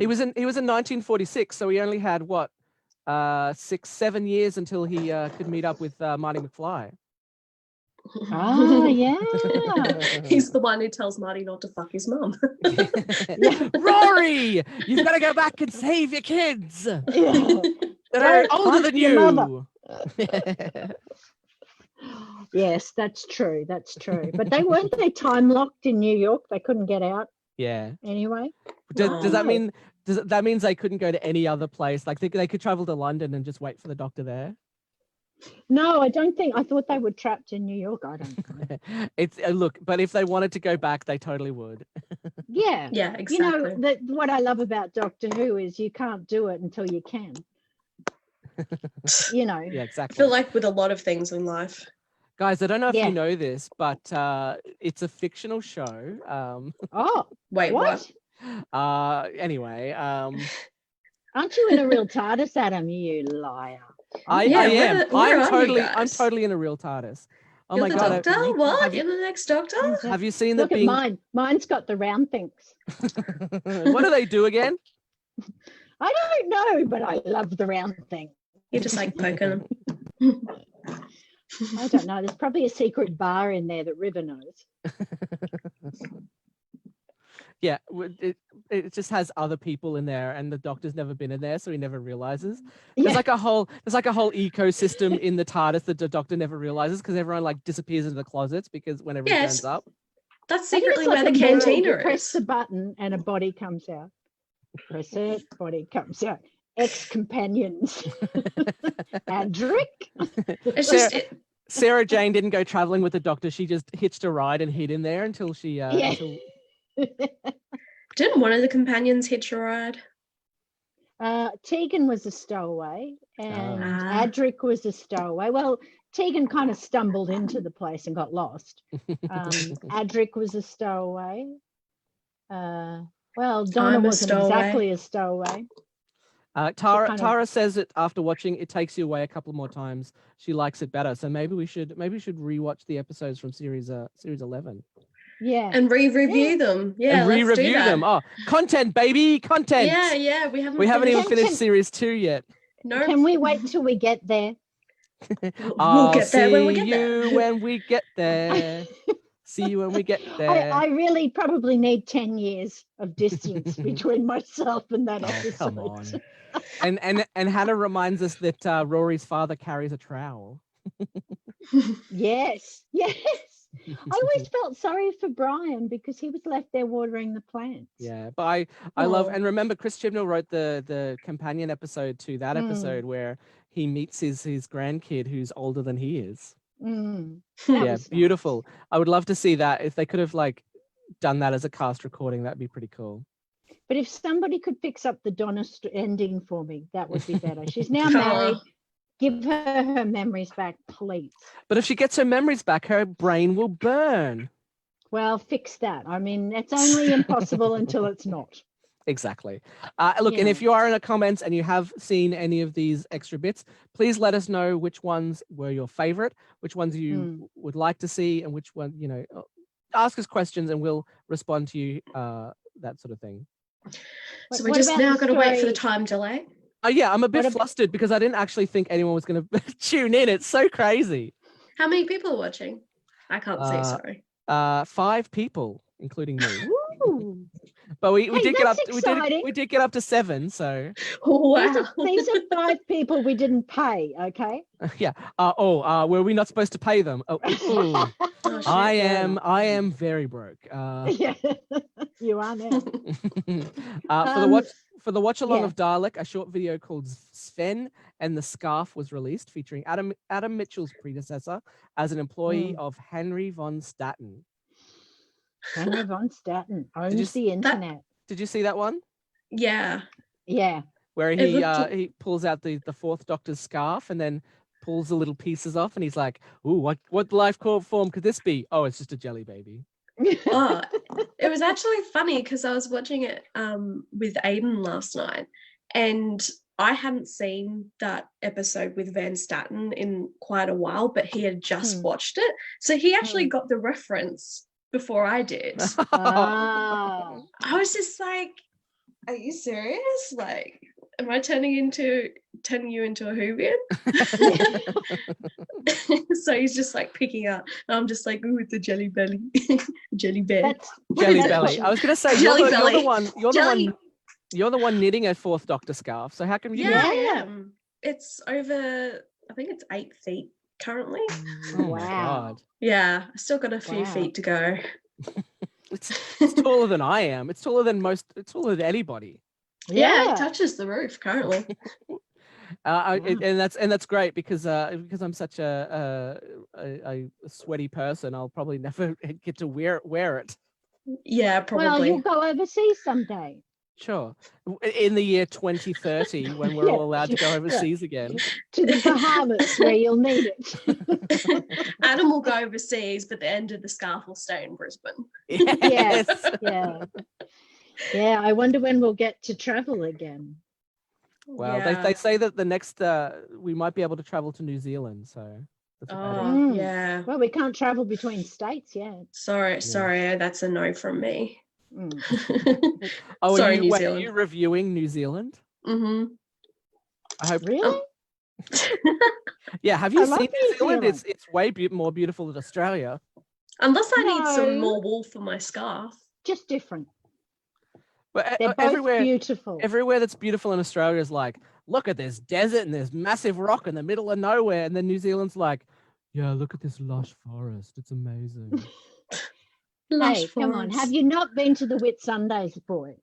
He was in 1946, so he only had what 6-7 years until he could meet up with Marty McFly. Ah, yeah. He's the one who tells Marty not to fuck his mum. Rory, you've got to go back and save your kids. Yeah. They're Don't older fuck than your you. mother. Yes, that's true. That's true. But they weren't they time locked in New York? They couldn't get out Yeah. anyway. Does that No. mean? That means they couldn't go to any other place? Like they could travel to London and just wait for the doctor there? No, I don't think. I thought they were trapped in New York. I don't know. It's look, but if they wanted to go back, they totally would. Yeah. Yeah, You know, exactly. what I love about Doctor Who is you can't do it until you can. You know. Yeah, I exactly. feel like with a lot of things in life. Guys, I don't know if Yeah. you know this, but it's a fictional show. Oh, Wait, what? Anyway, aren't you in a real TARDIS, Adam? You liar. I Yeah, am. where are you I'm guys? totally in a real TARDIS. Oh You're my the god! doctor? What? Have You're the next doctor? have you seen the Look at Bing? mine. Mine's got the round things. What do they do again? I don't know, but I love the round thing. You're just like poking them. I don't know. There's probably a secret bar in there that River knows. Yeah, it just has other people in there, and the doctor's never been in there, so he never realizes. There's Yeah. like a whole ecosystem in the TARDIS that the doctor never realizes because everyone like disappears into the closets because whenever he Yes. turns up. That's I think secretly it's like where the a ball. cantina You press is. the button and a body comes out. Press it, body comes out. Ex-companions. Andrick. It's Sarah, just Sarah Jane didn't go traveling with the doctor. She just hitched a ride and hid in there until she Yeah. until didn't one of the companions hitch a ride? Tegan was a stowaway and Ah. Adric was a stowaway. Well, Tegan kind of stumbled into the place and got lost. Adric was a stowaway. Well, Donna I'm a wasn't stowaway. exactly a stowaway. Tara kind of- Tara says it after watching. It takes you away a couple more times. She likes it better. So maybe we should rewatch the episodes from series 11 Yeah. And re-review them. Yeah, and let's do re-review that. them. Oh, content, baby, content. Yeah, we haven't even finished- finished series 2 yet. No, Can we wait till we get there? we'll get there when we get See there. you when we get there. See you when we get there. I really probably need 10 years of distance between myself and that Oh, episode. come on. And Hannah reminds us that Rory's father carries a trowel. Yes. I always felt sorry for Brian because he was left there watering the plants. Yeah, but I love, Oh. and remember Chris Chibnall wrote the companion episode to that episode where he meets his grandkid who's older than he is. That Yeah, was nice. beautiful. I would love to see that. If they could have like done that as a cast recording, that'd be pretty cool. But if somebody could fix up the Donna ending for me, that would be better. She's now married. Give her memories back, please. But if she gets her memories back, her brain will burn. Well, fix that. I mean, it's only impossible until it's not. Exactly. Look, and if you are in the comments and you have seen any of these extra bits, please let us know which ones were your favorite, which ones you would like to see, and which one, ask us questions and we'll respond to you, that sort of thing. So we just now got to wait for the time delay. Oh yeah, I'm a bit flustered because I didn't actually think anyone was going to tune in. It's so crazy. How many people are watching? I can't see, sorry. 5 people, including me. Ooh. But we did get up. that's We did get up to 7. So Wow. These are 5 people we didn't pay. Okay. yeah. Were we not supposed to pay them? Oh, ooh. Oh, shit. I am very broke. Yeah, you are now. For the watch along yeah. of Dalek, a short video called Sven and the Scarf was released, featuring Adam Mitchell's predecessor as an employee of Henry von Statten. Henry von Statten owns the internet. Did you see that one? Yeah. Yeah. Where he pulls out the 4th Doctor's scarf and then pulls the little pieces off, and he's like, "Ooh, what life form could this be? Oh, it's just a jelly baby." Oh, it was actually funny because I was watching it with Aiden last night, and I hadn't seen that episode with Van Statten in quite a while, but he had just watched it, so he actually got the reference before I did. Ah. I was just like, "Are you serious? Like, am I turning you into a Whovian?" So he's just like picking up, and I'm just like, "Ooh, it's a jelly belly, jelly bear." Jelly belly. I was gonna say Jelly you're belly. the one. You're the one knitting a 4th Doctor scarf. So how come you? Yeah, I am. It's over. I think it's 8 feet currently. Oh my God. Yeah, I still got a few feet to go. It's taller than I am. It's taller than most. It's taller than anybody. Yeah, it touches the roof currently. And that's great because I'm such a sweaty person. I'll probably never get to wear it. Yeah, Well, you'll probably. go overseas someday. Sure. In the year 2030, when we're all allowed to go overseas again. To the Bahamas, where you'll need it. Adam will go overseas, but the end of the scarf will stay in Brisbane. Yes. Yeah. I wonder when we'll get to travel again. Well, Yeah. they say that the next we might be able to travel to New Zealand, so that's about it. Yeah. Well, we can't travel between states yet. Sorry, that's a no from me. Oh, sorry, New are Zealand. you reviewing New Zealand? Mm-hmm. I hope. Really? Yeah. Have you love seen New New Zealand? Zealand. It's way more beautiful than Australia. Unless I need some No. more wool for my scarf. Just different. But They're both everywhere, beautiful. everywhere that's beautiful in Australia is like, look at this desert and there's massive rock in the middle of nowhere, and then New Zealand's like, yeah, look at this lush forest. It's amazing. Hey, come on. Have you not been to the Whitsundays, boy?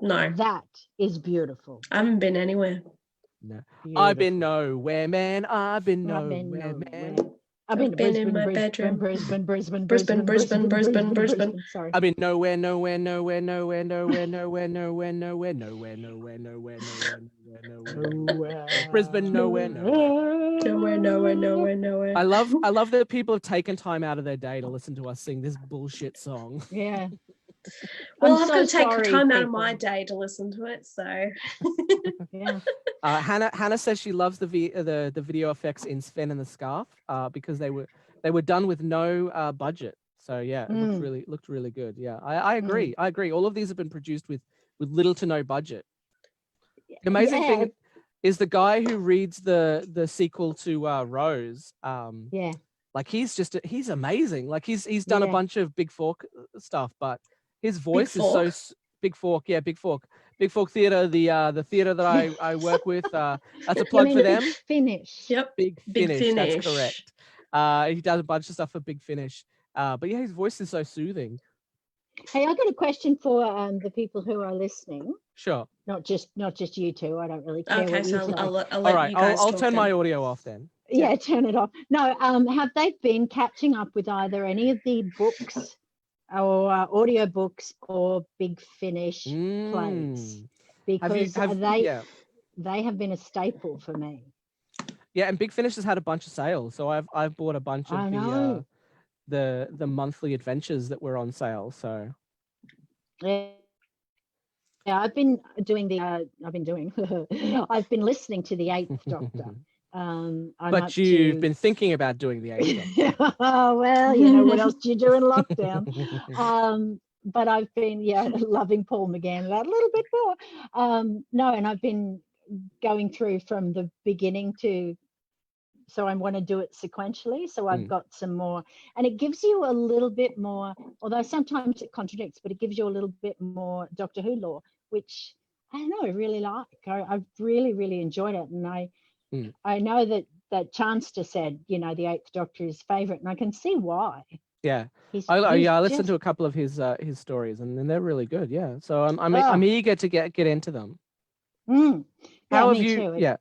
No. That is beautiful. I haven't been anywhere. No. Beautiful. I've been nowhere, man. I've been nowhere, man. I've been to in my bedroom. Brisbane. Sorry. I've been nowhere. Brisbane, nowhere. I love that people have taken time out of their day to listen to us sing this bullshit song. Yeah. Well, I've got to take time out of my day to listen to it, so. Yeah. Hannah says she loves the video effects in Sven and the Scarf because they were done with no budget. So yeah, it looked really good. Yeah, I agree. I agree. All of these have been produced with little to no budget. The amazing thing is the guy who reads the sequel to Rose. Like he's amazing. Like he's done a bunch of Big Fork stuff, but his voice is so Big Fork. Yeah, Big Fork. Big Fork Theatre, the theatre that I work with. That's a plug for them. Big Finish. Yep. Big Finish. That's correct. He does a bunch of stuff for Big Finish. But yeah, his voice is so soothing. Hey, I got a question for the people who are listening. Sure. Not just you two. I don't really care. Okay, so I'll let all right, you guys I'll talk turn then. my audio off then. Yeah, turn it off. No, have they been catching up with either any of the books or audio books or Big Finish plays? Because they have been a staple for me. Yeah, and Big Finish has had a bunch of sales, so I've bought a bunch of the monthly adventures that were on sale. So yeah, I've been listening to the Eighth Doctor. But you've been thinking about doing the Eighth Doctor. Well, you know, what else do you do in lockdown? But I've been loving Paul McGann that a little bit more. No, and I've been going through from the beginning so I want to do it sequentially. So I've got some more, and it gives you a little bit more, although sometimes it contradicts, but it gives you a little bit more Doctor Who lore, which I don't know, I really like. I've really, really enjoyed it. And I know that Chancellor said, you know, the Eighth Doctor is favorite, and I can see why. Yeah. I listened to a couple of his stories, and they're really good. Yeah. So I'm eager to get into them. How have you? Too. Yeah.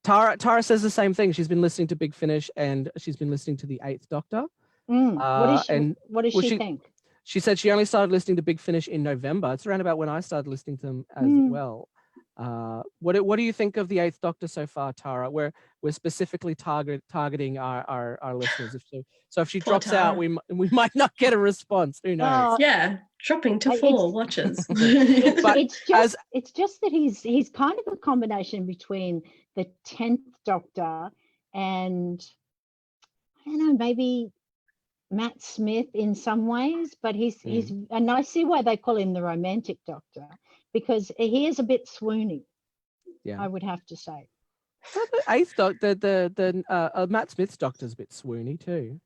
Tara says the same thing. She's been listening to Big Finish and she's been listening to the Eighth Doctor. What does she think? She said she only started listening to Big Finish in November. It's around about when I started listening to them as well. What do you think of the Eighth Doctor so far, Tara? We're specifically targeting our listeners. So if she drops out, we might not get a response. Who knows? Yeah, dropping to 4 watches. It's just that he's kind of a combination between the 10th Doctor and I don't know, maybe Matt Smith in some ways, but he's and I see why they call him the romantic Doctor, because he is a bit swoony. Yeah, I would have to say. Well, the Eighth Doctor, the Matt Smith's Doctor's a bit swoony too.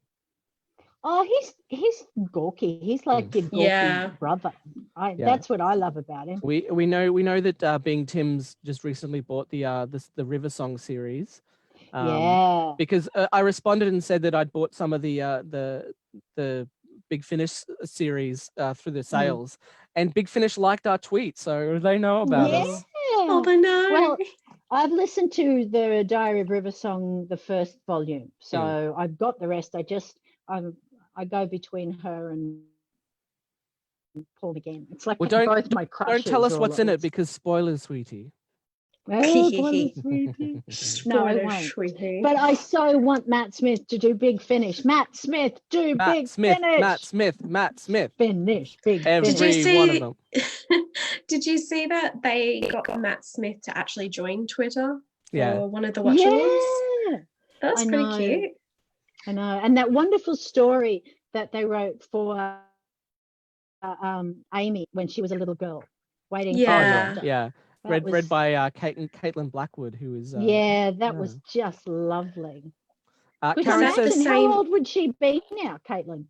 Oh, he's gawky. He's like your gawky brother. That's what I love about him. We know that Bing Tim's just recently bought the River Song series. Because I responded and said that I'd bought some of the Big Finish series through the sales, and Big Finish liked our tweet, so they know about us. Oh, they know. Well, I've listened to the Diary of River Song, the first volume, so I've got the rest. I go between her and Paul again. It's like Well, both my crushes. don't tell us all what's at in it once. because spoilers, sweetie. Oh, spoilers, sweetie. No, I Spoiler, won't. sweetie. But I so want Matt Smith to do Big Finish. Matt Smith, do Matt Big Smith, Finish. Matt Smith, Matt Smith. Finish, Big Every Finish. one of them. Did you see that they got Matt Smith to actually join Twitter for Yeah. one of the watch-alongs? Yeah, That was I pretty know. cute. I know. And that wonderful story that they wrote for Amy when she was a little girl, waiting for a Yeah. doctor. Yeah. That Read was- by Caitlin Blackwood, who is yeah, that yeah. was just lovely. Karen that the says Imagine, same- how old would she be now, Caitlin?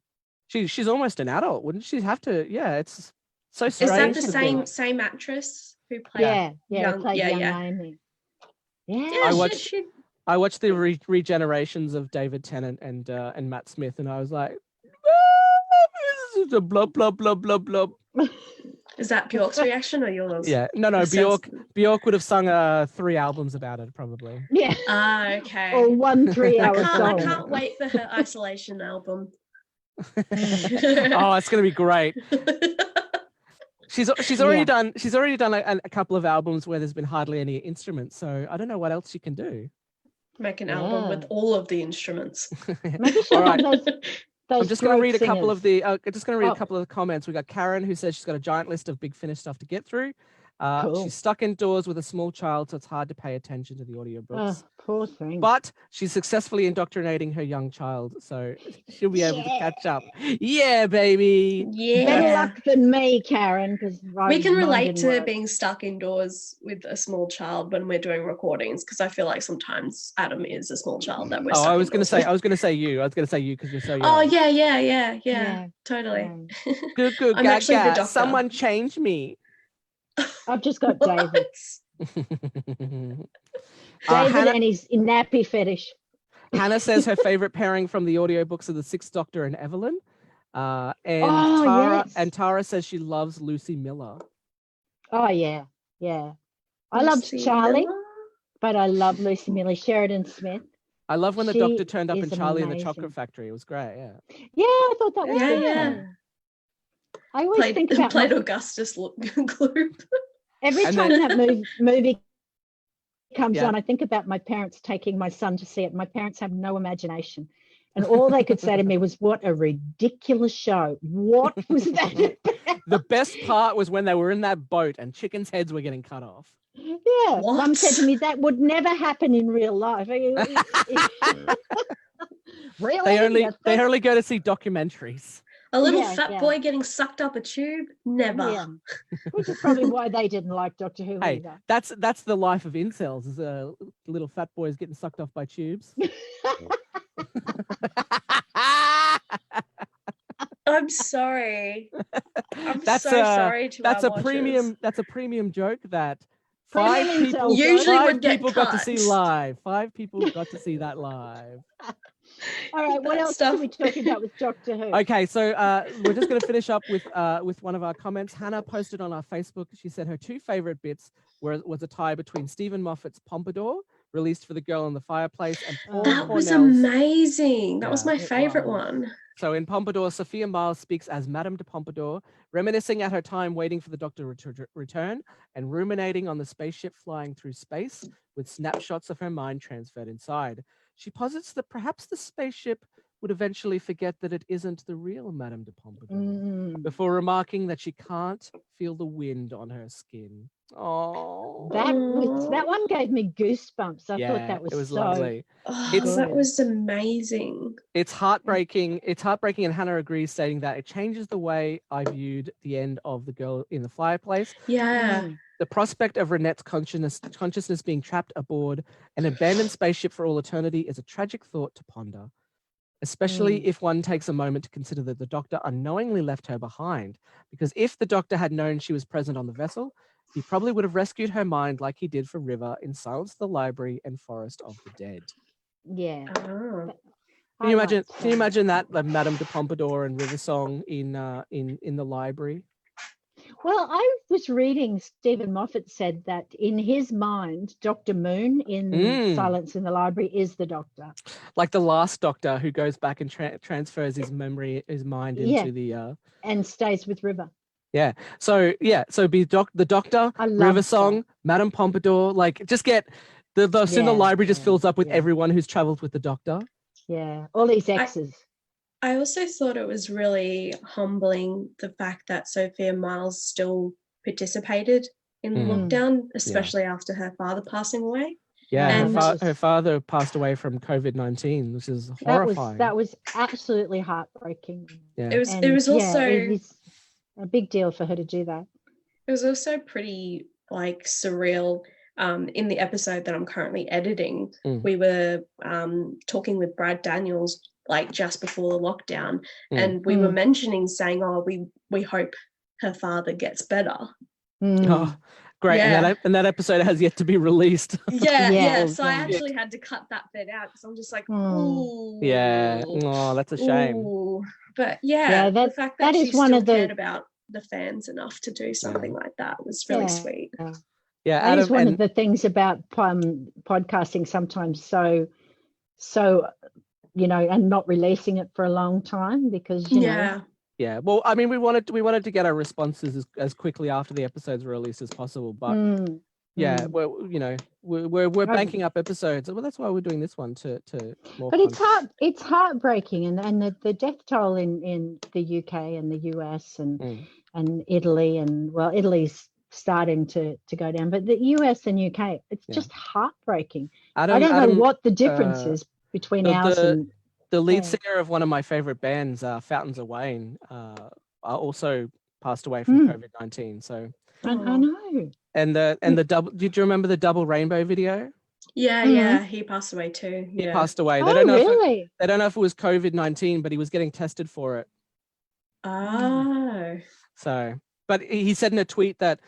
she's almost an adult, wouldn't she have to? Yeah, it's so Is strange. that the to think. same actress who played? Yeah, young- played yeah, young yeah. Amy. Yeah, I Yeah, watched- she I watched the regenerations of David Tennant and Matt Smith, and I was like, this is a blub blub blub blub blub. is that Bjork's reaction or yours? Yeah, no, It sounds- Bjork would have sung 3 albums about it probably. yeah. Ah, okay. Or one I 3-hour song. can't wait for her isolation album. Oh, it's gonna be great. She's already done a couple of albums where there's been hardly any instruments, so I don't know what else she can do. Make an album with all of the instruments. Maybe she'll All right. have those I'm just going to read a couple of singers. a couple of the comments. We got Karen, who says she's got a giant list of Big Finish stuff to get through. Cool. She's stuck indoors with a small child, so it's hard to pay attention to the audiobooks. Oh, poor thing. But she's successfully indoctrinating her young child, so she'll be able to catch up. Yeah, baby. Better Yeah. luck than me, Karen, because We can relate to being stuck indoors with a small child when we're doing recordings, because I feel like sometimes Adam is a small child that we're stuck I was going to indoors say, I was going to say you because you're so young. with. Oh yeah, totally. Good, I'm actually the doctor. Someone change me. I've just got David. David David and his nappy fetish. Hannah says her favorite pairing from the audiobooks are the Sixth Doctor and Evelyn. And yes. Tara says she loves Lucy Miller. Oh yeah, yeah. I loved Lucy Charlie, Miller? but I love Lucy Miller. Sheridan Smith. I love when the She Doctor turned up in is Charlie and the amazing. Chocolate Factory. It was great, yeah. Yeah, I thought that was Yeah, good. yeah. I always think about played Augustus Gloop. every And time that movie comes Yeah. on, I think about my parents taking my son to see it. My parents have no imagination. And all they could say to me was, what a ridiculous show. What was that about? The best part was when they were in that boat and chickens' heads were getting cut off. Yeah. What? Mum said to me, that would never happen in real life. Really? They only go to see documentaries. A little Yeah, fat yeah. boy getting sucked up a tube? Never. Yeah. Which is probably why they didn't like Doctor Who Hey, either. that's the life of incels, is little fat boys getting sucked off by tubes. I'm sorry. I'm That's so sorry to that's our a watchers. premium joke that Premium five people incels. Usually five would get people got to see cut. live. 5 people got to see that live. All right, what That else stuff- are we talking about with Doctor Who? Okay, so we're just going to finish up with one of our comments. Hannah posted on our Facebook. She said her 2 favorite bits was a tie between Stephen Moffat's Pompadour, released for The Girl in the Fireplace, and Paul That was Cornell's. amazing. That was Yeah, my it favorite was. one. So in Pompadour, Sophia Miles speaks as Madame de Pompadour, reminiscing at her time waiting for the Doctor to return and ruminating on the spaceship flying through space with snapshots of her mind transferred inside. She posits that perhaps the spaceship would eventually forget that it isn't the real Madame de Pompadour, Mm, before remarking that she can't feel the wind on her skin. Oh, that one gave me goosebumps. I yeah, thought that was, it was so lovely. Oh, It's- that was amazing. It's heartbreaking. It's heartbreaking, and Hannah agrees, stating that it changes the way I viewed the end of The Girl in the Fireplace. Yeah. Mm, The prospect of Renette's consciousness being trapped aboard an abandoned spaceship for all eternity is a tragic thought to ponder, especially if one takes a moment to consider that the Doctor unknowingly left her behind. Because if the Doctor had known she was present on the vessel, he probably would have rescued her mind like he did for River in Silence of the Library and Forest of the Dead. yeah. Oh. Can you imagine? Can you imagine that, like Madame de Pompadour and River Song in the library? Well, I was reading Stephen Moffat said that in his mind, Dr. Moon in Silence in the Library is the Doctor. Like the last Doctor who goes back and transfers his memory, his mind into the and stays with River. Yeah. So be the Doctor, River Song, Madame Pompadour. Like just get soon the library just fills up with everyone who's travelled with the Doctor. Yeah, all these exes. I also thought it was really humbling the fact that Sophia Myles still participated in the lockdown, especially after her father passing away. Yeah, and her father passed away from COVID-19, which is horrifying. That was absolutely heartbreaking. Yeah. It was also it's a big deal for her to do that. It was also pretty like surreal. In the episode that I'm currently editing, we were talking with Brad Daniels like just before the lockdown, and we were mentioning saying, "Oh, we hope her father gets better." Oh, great! Yeah. And that episode has yet to be released. Yeah. So I actually had to cut that bit out because I'm just like, ooh. Yeah. Oh, that's a shame. Ooh. But the fact that she still cared about the fans enough to do something like that was really sweet. Yeah, that is one of the things about podcasting sometimes so and not releasing it for a long time because you know. Yeah, well, I mean, we wanted to get our responses as quickly after the episodes were released as possible, but we're banking up episodes. Well, that's why we're doing this one to more. But it's heartbreaking, and the death toll in the UK and the US and Italy, and well, Italy's starting to go down, but the US and UK, it's just heartbreaking. I don't know what the difference is between ours and the lead singer of one of my favorite bands, Fountains of Wayne, also passed away from COVID-19. So I know. And the double. Did you remember the Double Rainbow video? Yeah, he passed away too. He passed away. They don't know they don't know if it was COVID-19, but he was getting tested for it. Oh. So, but he said in a tweet that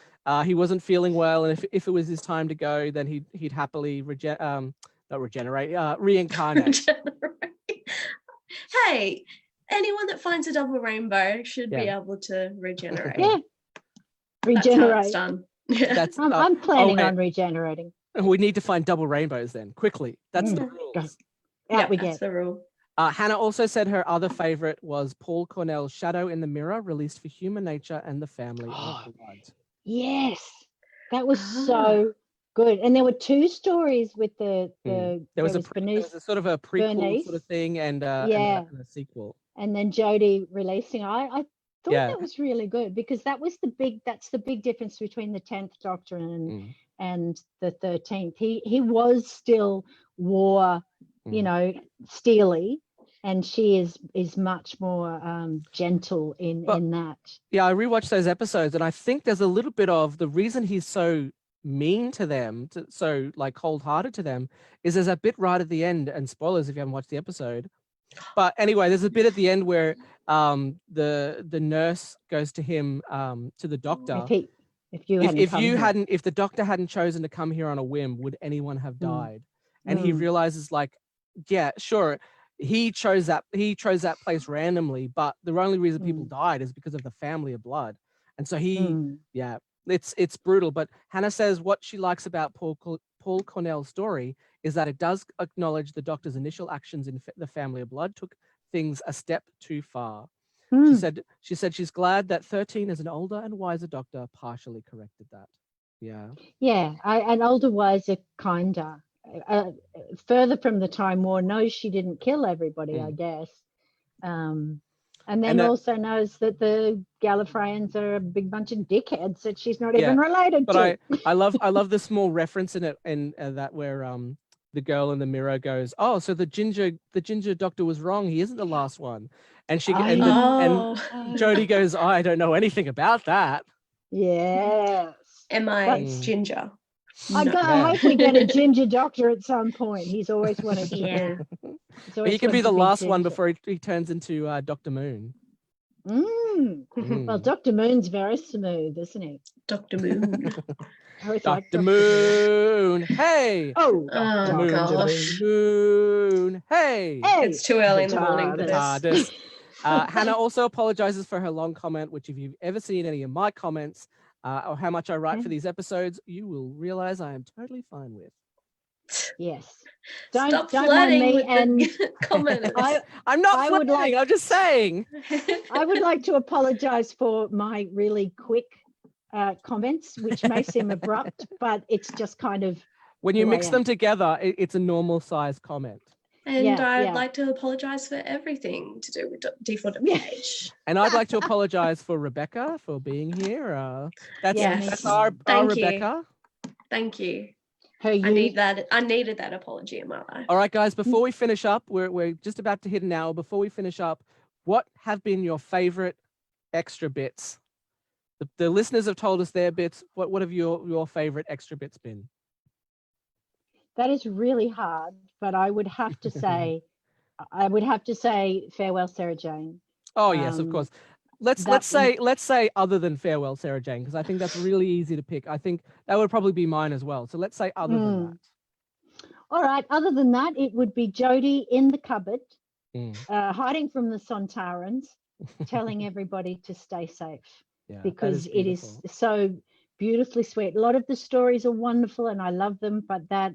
he wasn't feeling well, and if it was his time to go, then he'd happily reincarnate. Hey, anyone that finds a double rainbow should be able to regenerate. Yeah, regenerate. That's how it's done. I'm planning on regenerating. We need to find double rainbows then quickly. That's the rules. That's the rule. Hannah also said her other favorite was Paul Cornell's Shadow in the Mirror, released for Human Nature and the Family of Blood. Yes, that was so good. And there were two stories with there was a sort of a prequel sort of thing and a sequel. And then Jodie releasing. I thought that was really good because that's the big difference between the 10th Doctor and the 13th. He was still war, steely, and she is much more gentle in that. Yeah, I rewatched those episodes and I think there's a little bit of the reason he's so mean to them, so like cold-hearted to them, is there's a bit right at the end, and spoilers if you haven't watched the episode. But anyway, there's a bit at the end where the nurse goes to him, to the doctor. If the doctor hadn't chosen to come here on a whim, would anyone have died? And he realizes, like, yeah, sure, he chose that place randomly, but the only reason people died is because of the family of blood. And so it's brutal. But Hannah says what she likes about Paul Cornell's story is that it does acknowledge the Doctor's initial actions in the family of blood took things a step too far. She said she's glad that 13 as an older and wiser Doctor partially corrected that. Yeah, an older, wiser, kinder, further from the Time War, knows she didn't kill everybody, I guess. And then also knows that the Gallifreyans are a big bunch of dickheads that she's not even related to. I love the small reference in it, and that where the girl in the mirror goes, "Oh, so the ginger Doctor was wrong. He isn't the last one." And and Jodie goes, "I don't know anything about that." Yes. Am I ginger? I hope we get a ginger Doctor at some point. He's always wanted to. Yeah. He can be the last one before he turns into Dr. Moon. Well, Dr. Moon's very smooth, isn't he? Dr. Moon. Dr. Moon. Hey. Oh, Dr. Moon. Gosh. Moon. Hey. It's too early in the morning for this. Hannah also apologizes for her long comment, which if you've ever seen any of my comments or how much I write for these episodes, you will realize I am totally fine with. Yes. Stop Don't flirting mind me. with And the commenters. I'm not I would flirting, I'm just saying. I would like to apologize for my really quick comments, which may seem abrupt, but it's just kind of When you who I mix them am. together, it's a normal size comment. And Yeah, I'd yeah. like to apologize for everything to do with D4WH. And I'd like to apologize for Rebecca for being here. That's, Yeah, me that's too. our Thank you. Rebecca. Thank you. Her I youth. needed that apology in my life. All right, guys, before we finish up, we're just about to hit an hour. Before we finish up, what have been your favorite extra bits? The listeners have told us their bits. What have your favorite extra bits been? That is really hard, but I would have to say, farewell, Sarah Jane. Oh yes, of course. Let's that- say other than farewell, Sarah Jane, because I think that's really easy to pick. I think that would probably be mine as well. So let's say other than that. All right. Other than that, it would be Jodie in the cupboard, Mm. hiding from the Sontarans, telling everybody to stay safe. Yeah, that Because it is beautiful. so beautifully sweet. A lot of the stories are wonderful and I love them, but that,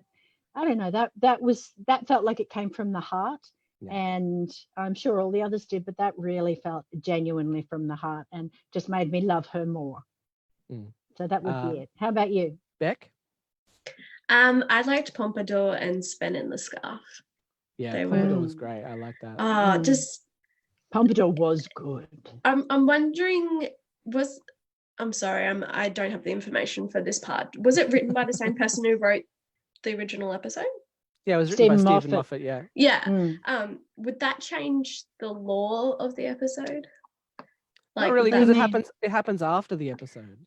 I don't know, that felt like it came from the heart. Yeah. And I'm sure all the others did, but that really felt genuinely from the heart and just made me love her more. Mm. So that would be it. How about you? Beck? I liked Pompadour and Spen in the Scarf. Yeah, They Pompadour were- was great. I like that. Just Pompadour was good. I'm wondering, I'm sorry, I don't have the information for this part. Was it written by the same person who wrote the original episode? Yeah, it was written by Stephen Stephen Moffat. Moffat. Yeah. Yeah. Would that change the lore of the episode? Not really, would because that- it happens after the episode.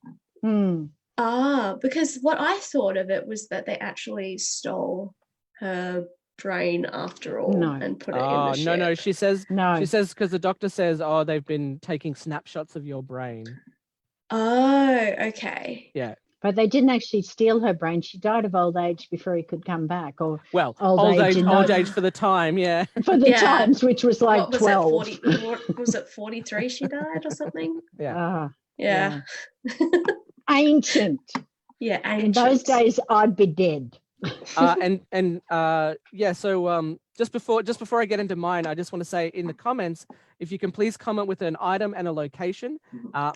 Because what I thought of it was that they actually stole her brain after all No. and put it in the ship. No, she says No. because the doctor says, oh, they've been taking snapshots of your brain. Oh, okay. Yeah. But they didn't actually steal her brain. She died of old age before he could come back. Or Well, old age for the time, yeah. for the Yeah. times, which was like What was 12. it, 40, what was it 43 she died or something? Yeah. Yeah. Ancient. Yeah, In those ancient. days, I'd be dead. So just before I get into mine, I just want to say in the comments, if you can please comment with an item and a location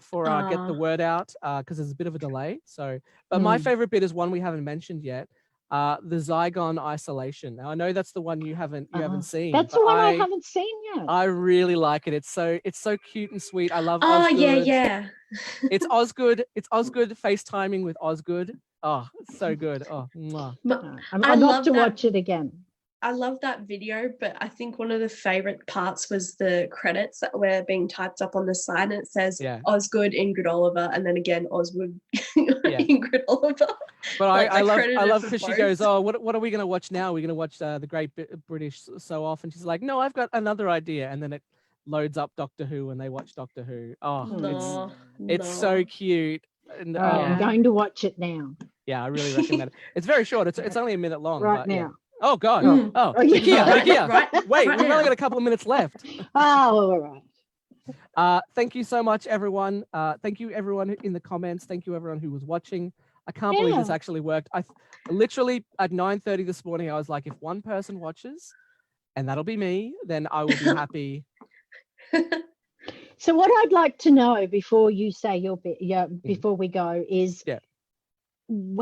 for get the word out, because there's a bit of a delay. So, but my favorite bit is one we haven't mentioned yet, the Zygon isolation. Now I know that's the one you haven't seen. That's the one I haven't seen yet. I really like it. It's so cute and sweet. I love Oh, Osgood. yeah. It's Osgood. It's Osgood FaceTiming with Osgood. Oh, it's so good. Oh, mwah. I'm off to watch it again. I love that video, but I think one of the favorite parts was the credits that were being typed up on the side, and it says Osgood, Ingrid Oliver, and then again Osgood, Ingrid Oliver. But Like, I they're love credited for because she both. goes, oh, what are we going to watch now? We're going to watch the Great British So Off, and she's like, no, I've got another idea, and then it loads up Doctor Who, and they watch Doctor Who. Oh, it's so cute. And, I'm going to watch it now. Yeah, I really recommend it. It's very short. It's only a minute long. Right now. Yeah. Oh God. Oh, Nikia. Right. Wait, Right we've now. only got a couple of minutes left. Oh, all right. Thank you so much, everyone. Thank you, everyone in the comments. Thank you, everyone who was watching. I can't believe this actually worked. I literally at 9:30 this morning, I was like, if one person watches, and that'll be me, then I will be happy. So what I'd like to know before you say your bit, before we go, is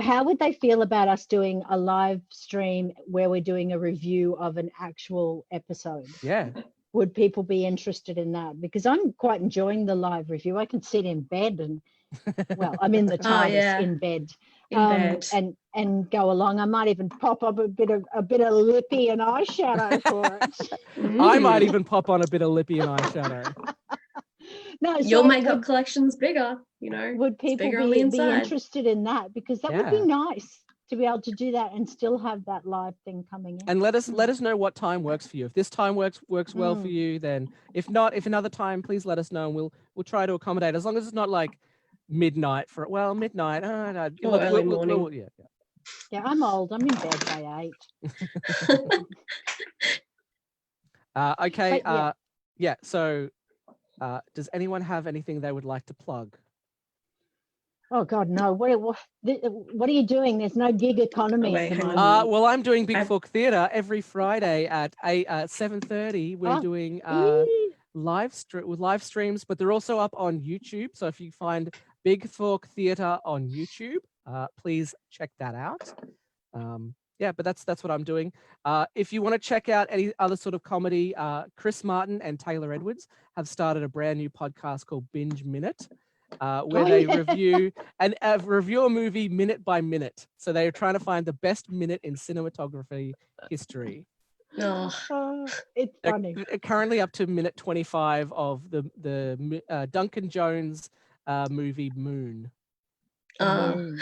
how would they feel about us doing a live stream where we're doing a review of an actual episode? Yeah. Would people be interested in that? Because I'm quite enjoying the live review. I can sit in bed and, well, I'm in the TARDIS in bed, and go along. I might even pop up a bit of lippy and eyeshadow for it. I might even pop on a bit of lippy and eyeshadow. No, your makeup collection's bigger, would people be interested in that? Because that would be nice to be able to do that and still have that live thing coming in. And let us know what time works for you. If this time works well for you, then if not, if another time, please let us know, and we'll try to accommodate, as long as it's not like midnight midnight. Or early morning. Yeah, I'm old. I'm in bed by 8. Okay. So Does anyone have anything they would like to plug? Oh God, no! What are you doing? There's no gig economy Oh, wait, at the hang on. moment. Well, I'm doing Big I've- Fork Theatre every Friday at 7:30. We're doing live streams, but they're also up on YouTube. So if you find Big Fork Theatre on YouTube, please check that out. Yeah, but that's what I'm doing. If you want to check out any other sort of comedy, Chris Martin and Taylor Edwards have started a brand new podcast called Binge Minute, where they review a movie minute by minute. So they're trying to find the best minute in cinematography history. Oh, It's funny. They're currently up to minute 25 of the Duncan Jones movie Moon. Moon.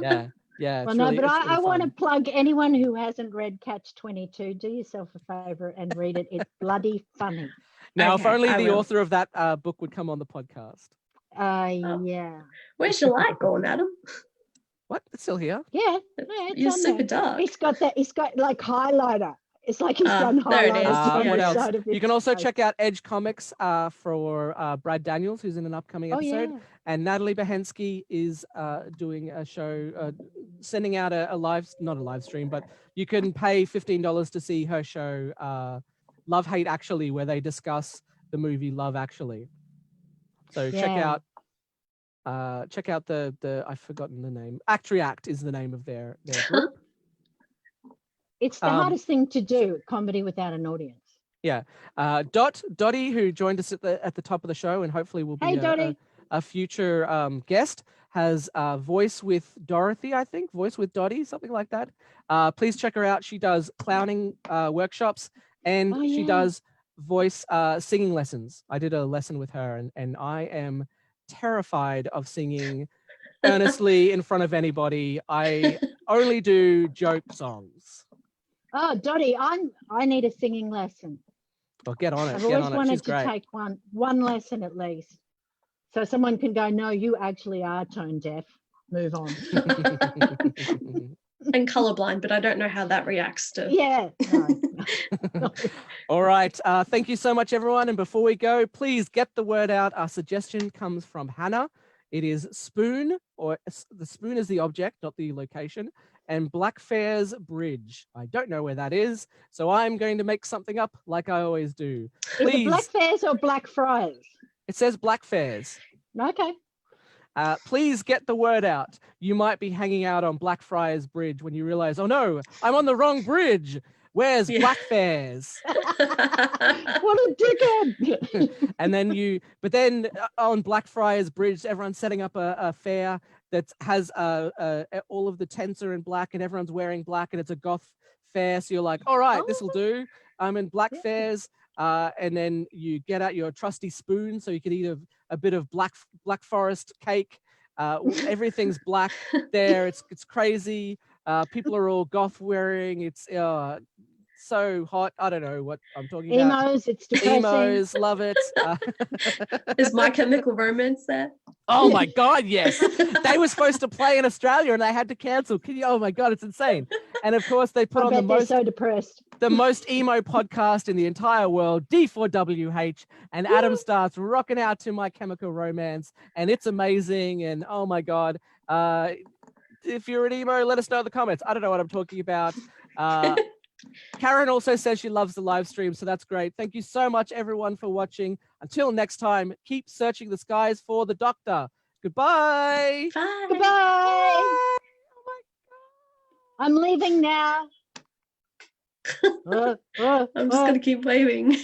Yeah. Yeah, Well, no, but I want to plug anyone who hasn't read Catch-22. Do yourself a favor and read it. It's bloody funny. Now, if Okay, only I the will. author of that book would come on the podcast. Yeah. Where's your light gone, Adam? What? It's still here. Yeah. It's You're on super there. dark. He's got like highlighter. It's like he's done there it highlighter. is. on What the else? side of You his can also face. check out Edge Comics for Brad Daniels, who's in an upcoming episode. Yeah. And Natalie Behensky is doing a show, sending out not a live stream, but you can pay $15 to see her show, Love Hate Actually, where they discuss the movie Love Actually. So check out the I've forgotten the name. Act React is the name of their group. It's the hardest thing to do, comedy without an audience. Yeah. Dottie, who joined us at the top of the show and hopefully will be a future guest, has Voice with Dorothy, I think. Voice with Dottie, something like that. Please check her out. She does clowning workshops and she does voice singing lessons. I did a lesson with her and I am terrified of singing earnestly in front of anybody. I only do joke songs. Oh, Dottie, I need a singing lesson. Well, get on it. I've always wanted to take one lesson at least. So someone can go, no, you actually are tone deaf. Move on. And colorblind, but I don't know how that reacts to. Yeah. No. All right. Thank you so much, everyone. And before we go, please get the word out. Our suggestion comes from Hannah. It is spoon, or the spoon is the object, not the location, and Blackfriars Bridge. I don't know where that is, so I'm going to make something up like I always do. Please. Is it Blackfriars or Blackfriars? It says Blackfriars. Okay. Please get the word out. You might be hanging out on Blackfriars Bridge when you realize, oh no, I'm on the wrong bridge. Where's Blackfriars? What a dickhead. And then but then on Blackfriars Bridge, everyone's setting up a fair that has all of the tents are in black and everyone's wearing black and it's a goth fair. So you're like, all right, this will do. I'm in Blackfriars. And then you get out your trusty spoon so you can eat a bit of black forest cake. Everything's black there. It's crazy. People are all goth wearing. It's so hot. I don't know what I'm talking about. Emos, it's depressing. Emos, love it. Is My Chemical Romance there? Oh my God, yes. They were supposed to play in Australia and they had to cancel. Oh my God, it's insane. And of course they put on the most emo podcast in the entire world, D4WH, and Adam starts rocking out to My Chemical Romance and it's amazing. And oh my God, if you're an emo, let us know in the comments. I don't know what I'm talking about. Karen also says she loves the live stream, so that's great. Thank you so much, everyone, for watching. Until next time, keep searching the skies for the doctor. Goodbye. Bye. Goodbye. Oh my God. I'm leaving now. I'm just going to keep waving.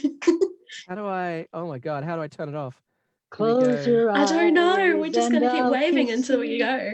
How do I, oh my God, how do I turn it off? Close your eyes. I don't know. We're just going to keep and I'll waving kiss until you. you go.